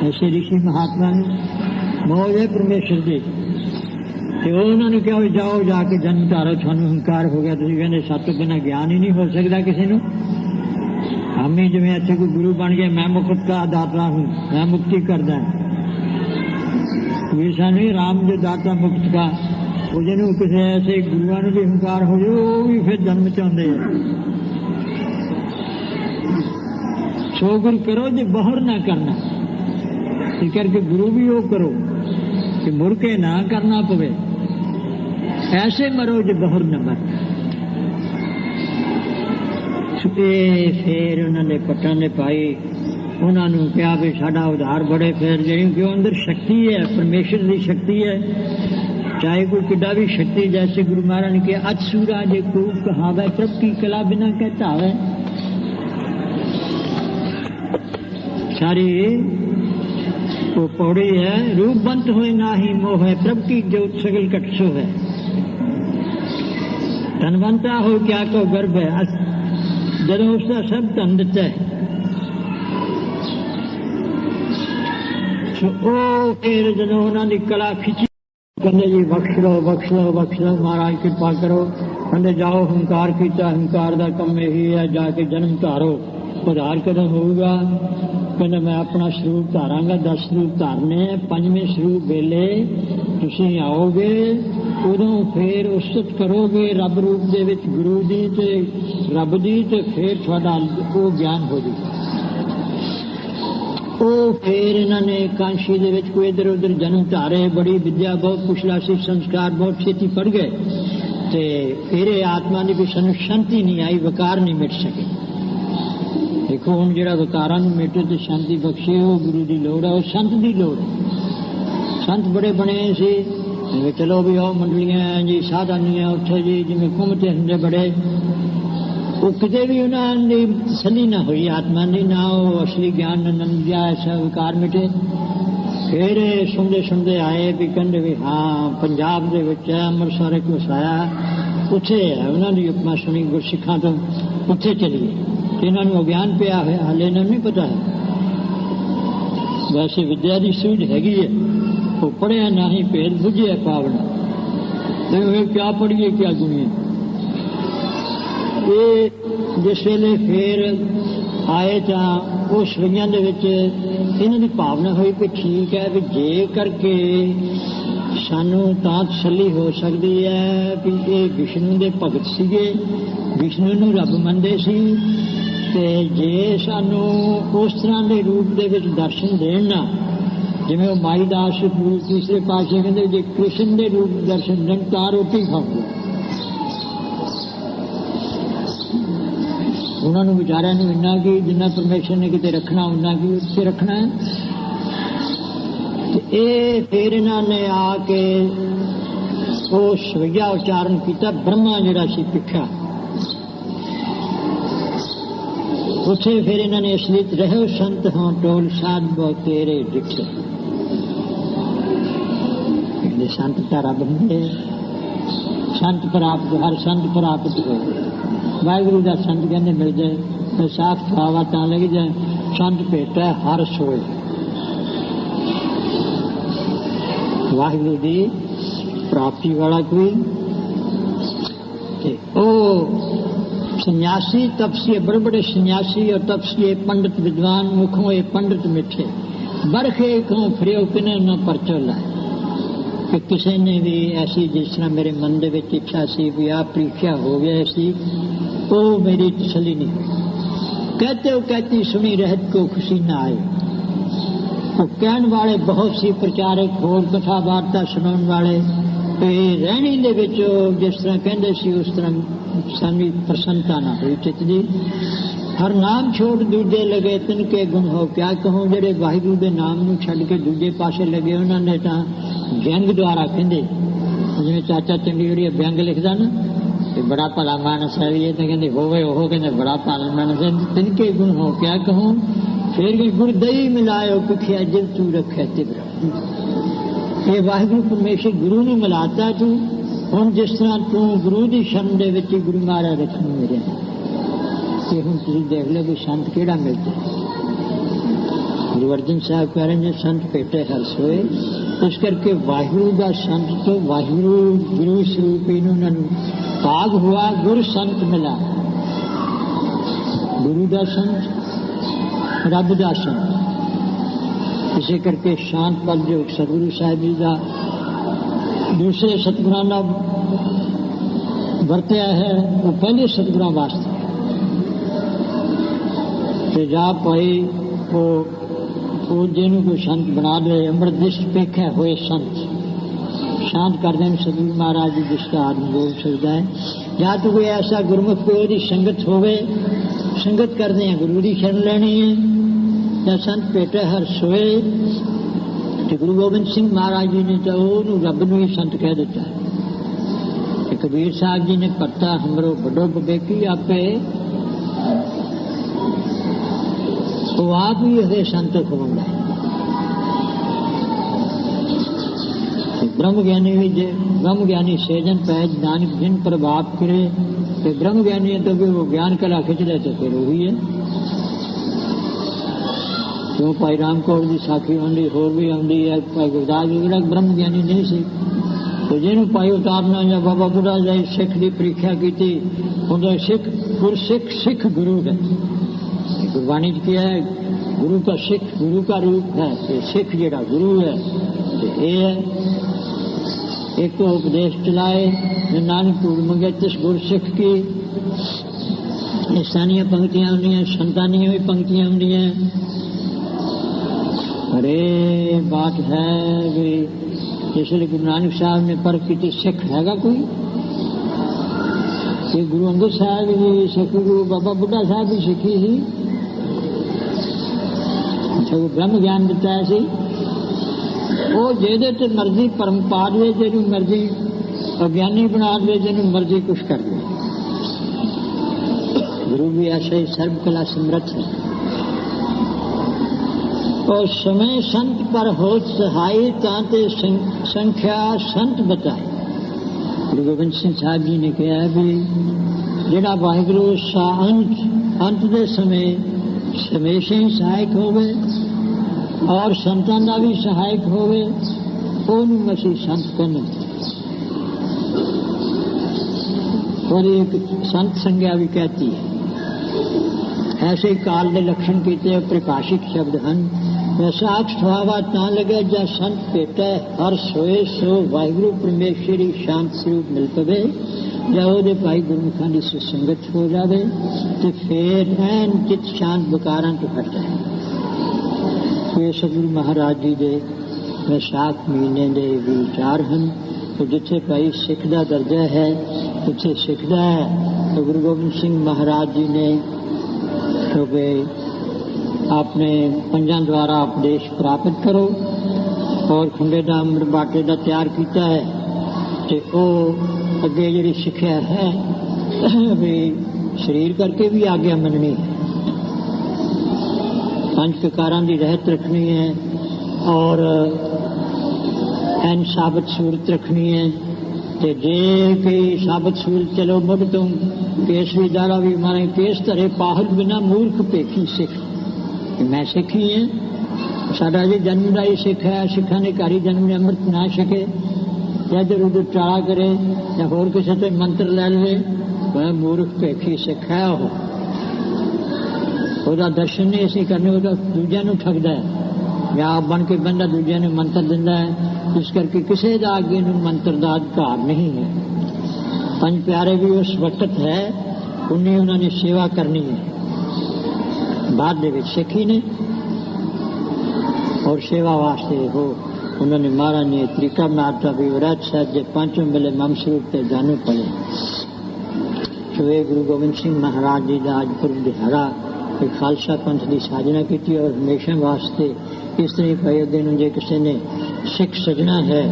ऐसे ऋषि महात्मा ने मौज है परमेश्वर की, तो उन्होंने क्या जाओ जाके जन्म धारो, थानू हंकार हो गया, तुम कहते सात तो बिना ज्ञान ही नहीं हो सकता किसी को। हम ही जिवें अच्छे कोई गुरु बन गए, मैं मुक्त का दाता हूँ, मैं मुक्ति करदा, ऐसा नहीं। राम जो दाता मुक्त का, वो जिन्होंने किसी ऐसे गुरुआ भी हंकार हो जाए, वो भी फिर जन्म चाहते हैं। सो गुरु करो जो बहर ना करना, इस करके गुरु भी वो करो कि मुड़ के ना करना पवे, ऐसे मरो जो बहर न मर। फिर उन्होंने पट्टा ने पाई, उन्होंने कहा भी साडा उधार बड़े। फिर जी क्यों अंदर शक्ति है, परमेश्वर की शक्ति है, चाहे कोई किड्डा भी शक्ति, जैसे गुरु महाराज ने कहा अच सूरा जे खूब कहावे, प्रभ की कला बिना कहता है। सारी वो पौड़ी है। रूपवंत होए ना ही मोह है, प्रभ की ज्योत सगल कटसो है। धनवंता हो क्या को गर्भ है, जदों उसका सब धन दिता है ਉਹ फिर ਜਦੋਂ ਉਹਨਾਂ ਦੀ ਕਲਾ ਖਿੱਚੀ, ਕਹਿੰਦੇ ਜੀ ਬਖਸ਼ ਲਓ ਬਖਸ਼ ਲਓ ਬਖਸ਼ ਲਓ, ਮਹਾਰਾਜ ਕਿਰਪਾ ਕਰੋ। ਕਹਿੰਦੇ ਜਾਓ, ਹੰਕਾਰ ਕੀਤਾ, ਹੰਕਾਰ ਦਾ ਕੰਮ ਇਹੀ ਹੈ, ਜਾ ਕੇ ਜਨਮ ਧਾਰੋ। ਉਧਾਰ ਕਦੋਂ ਹੋਊਗਾ? ਕਹਿੰਦਾ ਮੈਂ ਆਪਣਾ ਸਰੂਪ ਧਾਰਾਂਗਾ। 10 ਸਰੂਪ ਧਾਰਨੇ, 5ਵੇਂ ਸਰੂਪ ਵੇਲੇ ਤੁਸੀਂ ਆਓਗੇ, ਉਦੋਂ ਫਿਰ ਉਸਤ ਕਰੋਗੇ ਰੱਬ ਰੂਪ ਦੇ ਵਿੱਚ ਗੁਰੂ ਦੀ ਤੇ ਰੱਬ ਦੀ, ਤੇ ਫਿਰ ਤੁਹਾਡਾ ਉਹ ਗਿਆਨ ਹੋ ਜਾਊਗਾ। ਉਹ ਫਿਰ ਇਹਨਾਂ ਨੇ ਕਾਂਸ਼ੀ ਦੇ ਵਿੱਚ ਕੋਈ ਇੱਧਰ ਉੱਧਰ ਜਨਮ ਧਾਰੇ, ਬੜੀ ਵਿਦਿਆ ਬਹੁਤ ਕੁਸ਼ਲਾ ਸੀ, ਸੰਸਕਾਰ ਬਹੁਤ ਛੇਤੀ ਪੜ ਗਏ, ਤੇ ਫਿਰ ਇਹ ਆਤਮਾ ਦੀ ਵੀ ਸਾਨੂੰ ਸ਼ਾਂਤੀ ਨਹੀਂ ਆਈ, ਵਿਕਾਰ ਨਹੀਂ ਮਿਟ ਸਕੇ। ਦੇਖੋ ਹੁਣ ਜਿਹੜਾ ਵਿਕਾਰਾਂ ਨੂੰ ਮਿਟੇ ਤੇ ਸ਼ਾਂਤੀ ਬਖਸ਼ੇ, ਉਹ ਗੁਰੂ ਦੀ ਲੋੜ ਹੈ, ਉਹ ਸੰਤ ਦੀ ਲੋੜ ਹੈ। ਸੰਤ ਬੜੇ ਬਣੇ ਸੀ, ਜਿਵੇਂ ਚਲੋ ਵੀ ਉਹ ਮੰਡਲੀਆਂ ਜੀ ਸਾਧਾਨੀਆਂ ਉੱਥੇ ਜੀ ਜਿਵੇਂ ਘੁੰਮਦੇ ਹੁੰਦੇ ਬੜੇ, ਉਹ ਕਿਤੇ ਵੀ ਉਹਨਾਂ ਦੀ ਤਸੱਲੀ ਨਾ ਹੋਈ ਆਤਮਾ ਦੀ, ਨਾ ਉਹ ਅਸਲੀ ਗਿਆਨ ਆਨੰਦ ਦਾ ਐਸਾ ਵਿਕਾਰ ਮਿਟੇ। ਫਿਰ ਸੁਣਦੇ ਸੁਣਦੇ ਆਏ ਵੀ ਕਹਿੰਦੇ ਵੀ ਹਾਂ ਪੰਜਾਬ ਦੇ ਵਿੱਚ ਅੰਮ੍ਰਿਤਸਰ ਇੱਕ ਵਸਾਇਆ, ਉੱਥੇ ਹੈ ਉਹਨਾਂ ਦੀ ਉਪਮਾ ਸੁਣੀ ਗੁਰਸਿੱਖਾਂ ਤੋਂ, ਉੱਥੇ ਚਲੀਏ। ਇਹਨਾਂ ਨੂੰ ਅਗਿਆਨ ਪਿਆ ਹੋਇਆ, ਹਾਲੇ ਇਹਨਾਂ ਨੂੰ ਨਹੀਂ ਪਤਾ ਹੈ। ਵੈਸੇ ਵਿਦਿਆ ਦੀ ਸੂਝ ਹੈਗੀ ਹੈ, ਉਹ ਪੜ੍ਹਿਆ ਨਾ ਹੀ ਭੇਦ ਬੁੱਝਿਆ ਪਾਵਣਾ। ਦੇਖੋ ਕਿਆ ਪੜ੍ਹੀਏ ਕਿਆ ਗੁਣੀਏ। ਇਹ ਜਿਸ ਵੇਲੇ ਫੇਰ ਆਏ ਤਾਂ ਉਹ ਸਵਈਆਂ ਦੇ ਵਿੱਚ ਇਹਨਾਂ ਦੀ ਭਾਵਨਾ ਹੋਈ ਕਿ ਠੀਕ ਹੈ ਵੀ ਜੇ ਕਰਕੇ ਸਾਨੂੰ ਤਾਂ ਤਸੱਲੀ ਹੋ ਸਕਦੀ ਹੈ ਵੀ ਇਹ ਵਿਸ਼ਨੂੰ ਦੇ ਭਗਤ ਸੀਗੇ, ਵਿਸ਼ਨੂੰ ਨੂੰ ਰੱਬ ਮੰਨਦੇ ਸੀ, ਤੇ ਜੇ ਸਾਨੂੰ ਉਸ ਤਰ੍ਹਾਂ ਦੇ ਰੂਪ ਦੇ ਵਿੱਚ ਦਰਸ਼ਨ ਦੇਣ ਨਾ, ਜਿਵੇਂ ਉਹ ਮਾਈ ਦਾਸ ਤੀਸਰੇ ਪਾਸੇ ਕਹਿੰਦੇ ਜੇ ਕ੍ਰਿਸ਼ਨ ਦੇ ਰੂਪ ਦਰਸ਼ਨ ਦੇਣ ਤਾਂ ਰੋਟੀ ਖਾਊਗਾ। ਉਹਨਾਂ ਨੂੰ ਵਿਚਾਰਿਆਂ ਨੂੰ ਇੰਨਾ ਕਿ ਜਿੰਨਾ ਪਰਮੇਸ਼ਰ ਨੇ ਕਿਤੇ ਰੱਖਣਾ ਉਹਨਾਂ ਕੀ ਉੱਥੇ ਰੱਖਣਾ ਹੈ। ਤੇ ਇਹ ਫਿਰ ਇਹਨਾਂ ਨੇ ਆ ਕੇ ਉਹ ਸਵਈਆ ਉਚਾਰਨ ਕੀਤਾ, ਬ੍ਰਹਮਾ ਜਿਹੜਾ ਸੀ ਪਿੱਛਾ, ਉੱਥੇ ਫਿਰ ਇਹਨਾਂ ਨੇ ਅਸਲੀਤ ਰਹੋ ਸੰਤ ਹੋਂ ਟੋਲ ਸਾਧ ਬਹੁ ਤੇਰੇ ਡਿੱਠੇ। ਕਹਿੰਦੇ ਸੰਤ ਤਾਂ ਰੱਬ ਹੁੰਦੇ, ਸੰਤ ਪ੍ਰਾਪਤ, ਹਰ ਸੰਤ ਪ੍ਰਾਪਤ ਹੋਏ। ਵਾਹਿਗੁਰੂ ਦਾ ਸੰਤ ਕਹਿੰਦੇ ਮਿਲ ਜਾਏ ਤਾਂ ਸਾਖ ਖਾਵਾ ਤਾਂ ਲੱਗ ਜਾਏ, ਸੰਤ ਭੇਟਾ ਹਰ ਸੋਏ। ਵਾਹਿਗੁਰੂ ਦੀ ਪ੍ਰਾਪਤੀ ਵਾਲਾ ਕੋਈ, ਤੇ ਉਹ सन्यासी तपसी, बड़े बड़े सन्यासी और तपसी पंडित विद्वान मुखों ये पंडित मिठे, बरखे को फिर किने न परचो लाए कि किसी ने भी ऐसी जिस तरह मेरे मन दे विच इच्छा सी भी आ परीक्षा हो गया सी, वो मेरी तसली नहीं हुई। कहते हो कहती सुनी रहत को खुशी न आई। वो कहने वाले बहुत सी प्रचारक होर कथा वार्ता सुनाने वाले रहनी दे विच जिस तरह कहते सी उस तरह सानी प्रसन्नता ना हुई चित दी। हर नाम छोड़ दूजे लगे तिनके गुण हो क्या कहूँ, जेडे वाहिगुरू दे नाम नूं छड्ड के दूजे पासे लगे उन्होंने तां व्यंग द्वारा कहंदे, जिवें चाचा चंडीगढ़ी व्यंग लिखदा ना कि बड़ा भला मानस है, ये तो कहंदे होवे ओह कहंदे बड़ा भला मानस है, तिनके गुण हो क्या कहूँ। फिर भी गुर दही मिलायो पिखिया जिल तू रखे तिबरा। ये वाहिगुरू परमेश्वर गुरु ने मिलाता तू ਹੁਣ ਜਿਸ ਤਰ੍ਹਾਂ ਤੂੰ ਗੁਰੂ ਦੀ ਸ਼ਰਨ ਦੇ ਵਿੱਚ ਹੀ ਗੁਰੂ ਮਹਾਰਾਜ ਰੱਖਣ ਮੇਰੇ, ਤੇ ਹੁਣ ਤੁਸੀਂ ਦੇਖ ਲਓ ਵੀ ਸੰਤ ਕਿਹੜਾ ਮਿਲਦਾ। ਗੁਰੂ ਅਰਜਨ ਸਾਹਿਬ ਕਹਿ ਰਹੇ ਨੇ ਸੰਤ ਭੇਟੇ ਹਰ ਸੋਏ। ਇਸ ਕਰਕੇ ਵਾਹਿਗੁਰੂ ਦਾ ਸੰਤ ਤੋਂ ਵਾਹਿਗੁਰੂ ਗੁਰੂ ਸਰੂਪ ਇਹਨੂੰ ਉਹਨਾਂ ਨੂੰ ਭਾਗ ਹੋਇਆ, ਗੁਰ ਸੰਤ ਮਿਲਾ। ਗੁਰੂ ਦਾ ਸੰਤ, ਰੱਬ ਦਾ ਸੰਤ। ਇਸੇ ਕਰਕੇ ਸ਼ਾਂਤ ਪਦ ਜੋ ਸਤਿਗੁਰੂ ਸਾਹਿਬ ਜੀ ਦਾ दूसरे सतगुरां नाल वरत्या है, वो पहले सतगुरां वास्ते ते जा पाई वो जिन्हों कोई संत बना दे, अमृत दिश पेखे होए संत शांत कर दें सतगुरु महाराज जी जिसका आदमी बोल सकता है। या तो कोई ऐसा गुरमुख कोई ओदी संगत होवे, संगत करते हैं गुरु की शरण लेनी है, या संत पेटे हर सोए। गुरु गोबिंद सिंह महाराज जी ने तो रब नूं ही संत कह दिता है। कबीर साहब जी ने पत्ता हमरो बड़ो बबेकी आपे वो आप ही हरे संत खवांदा है। ब्रह्म ज्ञानी भी जे ब्रह्म ज्ञानी सेजन पैज नानक जिन प्रभाव करे तो ब्रह्म ज्ञानी है तो भी वो ज्ञान कला खिंच ले तो फिर वही है। क्यों भाई राम कौर की साखी आँदी होर भी आँदी है, भाई गुरदास वगैरह ब्रह्म ज्ञानी नहीं सी तो जिन्हों भाई उतारना या बाबा बुढ़ा जाए सिख की परीक्षा की उनका सिख गुरसिख सिख गुरु है। गुरबाणी किया है गुरु का सिख गुरु का रूप है, सिख जेड़ा गुरु है ये है। एक तो उपदेश चलाए नानक टूट मंगे तिस गुरसिख की स्थानीय पंक्तियां होंगी, संतानीय भी पंक्तियां होंगी। अरे बात है भी इसलिए गुरु नानक साहब ने परख की सिख हैगा कोई? ये गुरु अंगद साहब भी सिख, गुरु बाबा बुढ़ा साहब भी सिखी थी, वो ब्रह्म ज्ञान दिता है। वो जेदे ते मर्जी परम पा दे, जिन्हों मर्जी अज्ञानी बना दे, जिन्हों मर्जी कुछ कर दे। गुरु भी ऐसे ही सर्व कला समर्थ है। और समय संत पर हो सहाय तांते संख्या संत बताए। गुरु गोबिंद सिंह साहब जी ने कहा भी जिहड़ा वाहिगुरू अंत दे समय हमेशा ही सहायक होवे और संतां दा भी सहायक होवे, ओनूं असीं संत कहने। और एक संत संज्ञा भी कहती है। ऐसे काल के लक्षण कीते प्रकाशित शब्द हैं। वैसाख सुहावा तां लगे जा संत भेटे, हर सोए सो वाहिगुरू परमेश्वरी शांत स्वरूप मिल पवे। जब वो भाई गुरमुखां दी संगत हो जाए तो फिर ऐन चित शांत विकारां तो हट जाए। ये सतगुरु महाराज जी के वैसाख महीने के विचार हैं। तो जिथे भाई सिख का दर्जा है उसे सिखदा है। तो गुरु गोबिंद सिंह महाराज जी ने तो अपने पंजां द्वारा उपदेश प्राप्त करो और खंडे का अमृत बाटे का तैयार किया है। तो अगे जी सिक्ख्या है भी शरीर करके भी आज्ञा मननी है, पंच ककारां की रहत रखनी है और एन साबित सूरत रखनी है। तो जे कोई साबित सूरत चलो मुढ़ तो केस भी दाड़ा भी मारे केस धरे पाहल बिना मूर्ख भेखी सिख। मैं सिख ही है, साडा जी जन्म का ही सिख है। सिखा ने घर ही जन्म ने अमृत ना सके या इधर उधर टाला करे या होर किसी से मंत्र ले ले, वह मूर्ख भेखी सिख है। ਉਹਦਾ दर्शन नहीं असीं करने, वो दूजिਆਂ ਨੂੰ ठगदा है या आप बन के बंदा दूजिਆਂ ਨੂੰ मंत्र दिंदा है। इस करके किसी का अगे मंत्र का अधिकार नहीं है। पंज प्यारे भी उस वक्त है उन्हें उन्होंने सेवा करनी है। बाद दे सिखी ने और सेवा वास्ते हो उन्होंने महाराज ने तरीका बनाता भी वराज साहब के पांचों मिले मम स्वरूप से जानू पड़े। गुरु गोबिंद सिंह महाराज जी का अज पुरब दिहाड़ा खालसा पंथ की साजना की और हमेशा वास्ते इस तरह भाई दिन जे किसी ने सिख सजना है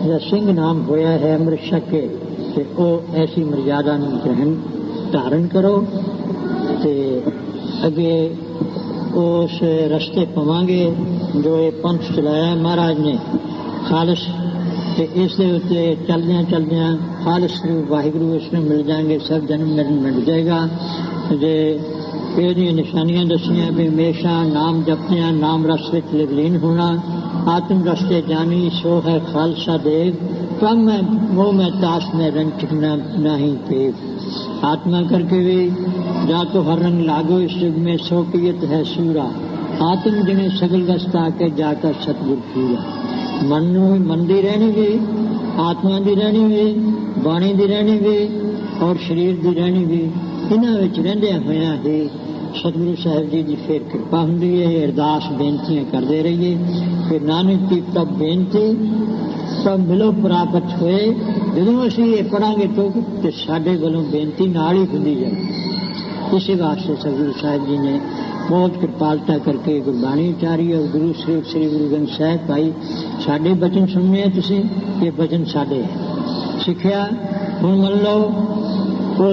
या सिंह नाम होया है अमृत छक के तो ऐसी मर्यादा ग्रहण धारण करो ते अगे उस रस्ते पवांगे जो ये पंथ चलाया महाराज ने खालस। तो इस चलद्या चलद्या खालस वाहिगुरू इसमें मिल जाएंगे, सब जन्म मिल जाएगा। जे ये निशानियां दसियां भी हमेशा नाम जपदियां नाम रस विच लीन होना। आत्म रस्ते जानी सो है खालसा देव, कम में मोह में ताश में रंग ठिकना नहीं पेव। आत्मा करके भी जा तो हर रंग लागो इस युग में सो पियत है सूरा। आत्म जिन्हें सगल वस्ता के जाकर सतगुर पूरा। मन मन की रहनी भी, आत्मा की रहनी भी, बाणी की रहनी भी और शरीर की रहनी भी, इन्हां विच रहिंदियां होइयां ही सतगुरु साहब जी की फिर कृपा होंदी है। अरदास बेनतियां करते रहिए। फिर नानक की तब बेनती तब मिलो प्राप्त होए। जो असीं ये पढ़ांगे तो साडे वालों बेनती नाल ही हुंदी जाए। इस वास्ते सतगुरु साहब जी ने बहुत कृपालता करके गुरबाणी उचारी और गुरु श्री गुरु ग्रंथ साहिब भाई साडे बचन सुनने तुसीं, ये बचन साडे सिक्ख्या हुण मन लो। वो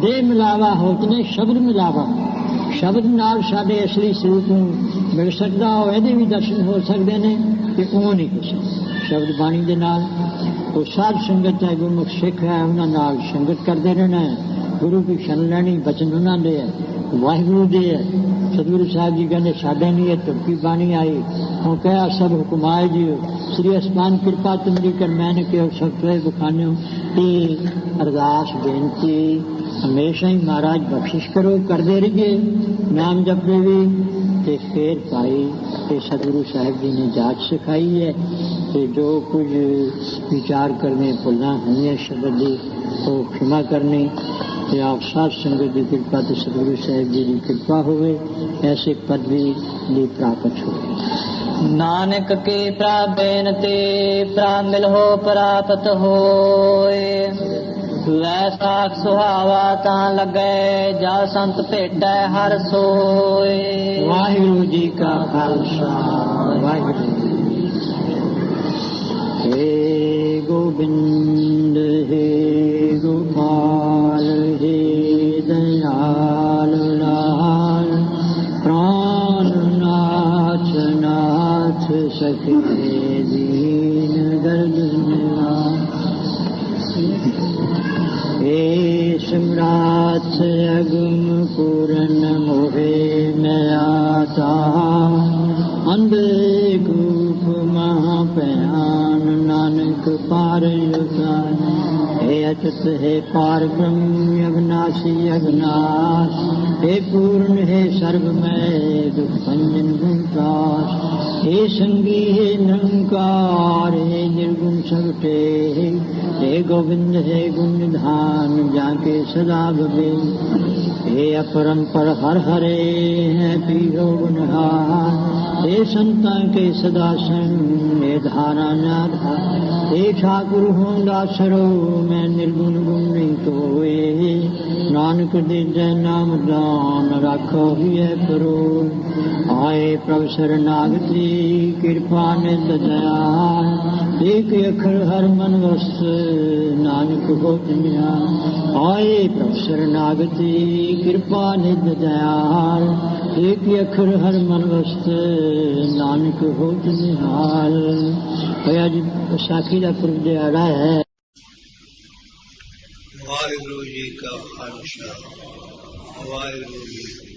दे मिलावा होते ने शब्द मिलावा, ਸ਼ਬਦ ਨਾਲ ਸਾਡੇ ਅਸਲੀ ਸਰੂਪ ਨੂੰ ਮਿਲ ਸਕਦਾ, ਉਹ ਇਹਦੇ ਵੀ ਦਰਸ਼ਨ ਹੋ ਸਕਦੇ ਨੇ ਤੇ ਉਹ ਨਹੀਂ ਹੋ ਸਕਦਾ। ਸ਼ਬਦ ਬਾਣੀ ਦੇ ਨਾਲ ਉਹ ਸਾਧ ਸੰਗਤ ਹੈ, ਗੁਰਮੁਖ ਸਿੱਖ ਹੈ, ਉਹਨਾਂ ਨਾਲ ਸੰਗਤ ਕਰਦੇ ਰਹਿਣਾ ਹੈ, ਗੁਰੂ ਦੀ ਸ਼ਰਨ ਲੈਣੀ, ਬਚਨ ਉਹਨਾਂ ਦੇ ਹੈ, ਵਾਹਿਗੁਰੂ ਦੇ ਹੈ। ਸਤਿਗੁਰੂ ਸਾਹਿਬ ਜੀ ਕਹਿੰਦੇ ਸਾਡੇ ਨਹੀਂ ਇਹ ਤੁਰਕੀ ਬਾਣੀ ਆਈ, ਉਹ ਕਹਿਆ ਸਭ ਹੁਕਮਾਏ ਜੀ ਸ੍ਰੀ ਅਸਮਾਨ ਕਿਰਪਾ ਤੁਮਰੀ ਕਰ ਮੈਨੇ ਕਿਉ ਸਤਿ ਬਖਾਨਿਓ। ਇਹ ਅਰਦਾਸ ਬੇਨਤੀ ਹਮੇਸ਼ਾ ਹੀ ਮਹਾਰਾਜ ਬਖਸ਼ਿਸ਼ ਕਰੋ ਕਰਦੇ ਰਹੀਏ, ਨਾਮ ਜਪਦੇ ਵੀ ਤੇ ਫੇਰ ਭਾਈ ਇਹ ਸਤਿਗੁਰੂ ਸਾਹਿਬ ਜੀ ਨੇ ਜਾਚ ਸਿਖਾਈ ਹੈ ਤੇ ਜੋ ਕੁਝ ਵਿਚਾਰ ਕਰਨੇ ਭੁੱਲਾਂ ਹੋਈਆਂ ਸ਼ਬਦ ਦੀ ਉਹ ਖਿਮਾ ਕਰਨੀ ਤੇ ਆਪ ਸਾਧ ਸੰਗਤ ਦੀ ਕਿਰਪਾ ਤੇ ਸਤਿਗੁਰੂ ਸਾਹਿਬ ਜੀ ਦੀ ਕਿਰਪਾ ਹੋਵੇ, ਐਸੇ ਪਦਵੀ ਦੀ ਪ੍ਰਾਪਤ ਹੋਵੇ। ਨਾਨਕ ਕੀ ਪ੍ਰਾਬੇਨਤੀ ਪ੍ਰਾਮਿਲ ਹੋ ਪ੍ਰਾਪਤ ਹੋਏ, ਲੈ ਸਾਖ ਸੁਹਾਵਾ ਤਾਂ ਲੱਗੇ ਜਾ ਸੰਤ ਭੇਟੈ ਹਰ ਸੋਏ। ਵਾਹਿਗੁਰੂ ਜੀ ਕਾ ਖਾਲਸਾ ਵਾਹਿਗੁਰੂ ਜੀ ਕੀ ਫਤਿਹ। ਹੇ ਗੋਬਿੰਦ ਹੇ ਗੋਪਾਲ ਹੇ ਦਇਆਲ ਲਾਲ, ਪ੍ਰਾਨ ਨਾਥ ਨਾਥ ਸਖੇ ਦੀਨ ਦਰਦ ਨਿਵਾਰ। हे सम्राट अगम पूर्ण मोहे मैं आता, अंधे गुप महापयान नानक पार युगान। हे अच्युत हे पार ब्रह्म अविनाशी अविनाश, हे पूर्ण हे सर्वमय दुख भंजन गुणकाश। हे संगी हे निरंकार हे निर्गुण सबटे, हे गोविंद हे गुण निधान जाके सदा भवे। हे अपरंपर हर हरे है पीरो गुणहार, हे संता के सदा संग हे धारा नाधा। हे ठाकुर हूँ दासरो मैं निर्गुण गुण नहीं कोए, नानक दे जय नाम दान राखो हिय करो। आए प्रभु शरणागति कृपा निध दयाल, एक अखर हर मन वस्त नानक होत निहाल। आए प्रभु शरणागति कृपा निध दयाल, एक अखर हर मन वस्त नानक होत निहाल। आज विसाखी का पुरब दिहाड़ा है। वाहिगुरू जी का खालसा वाहिगुरू जी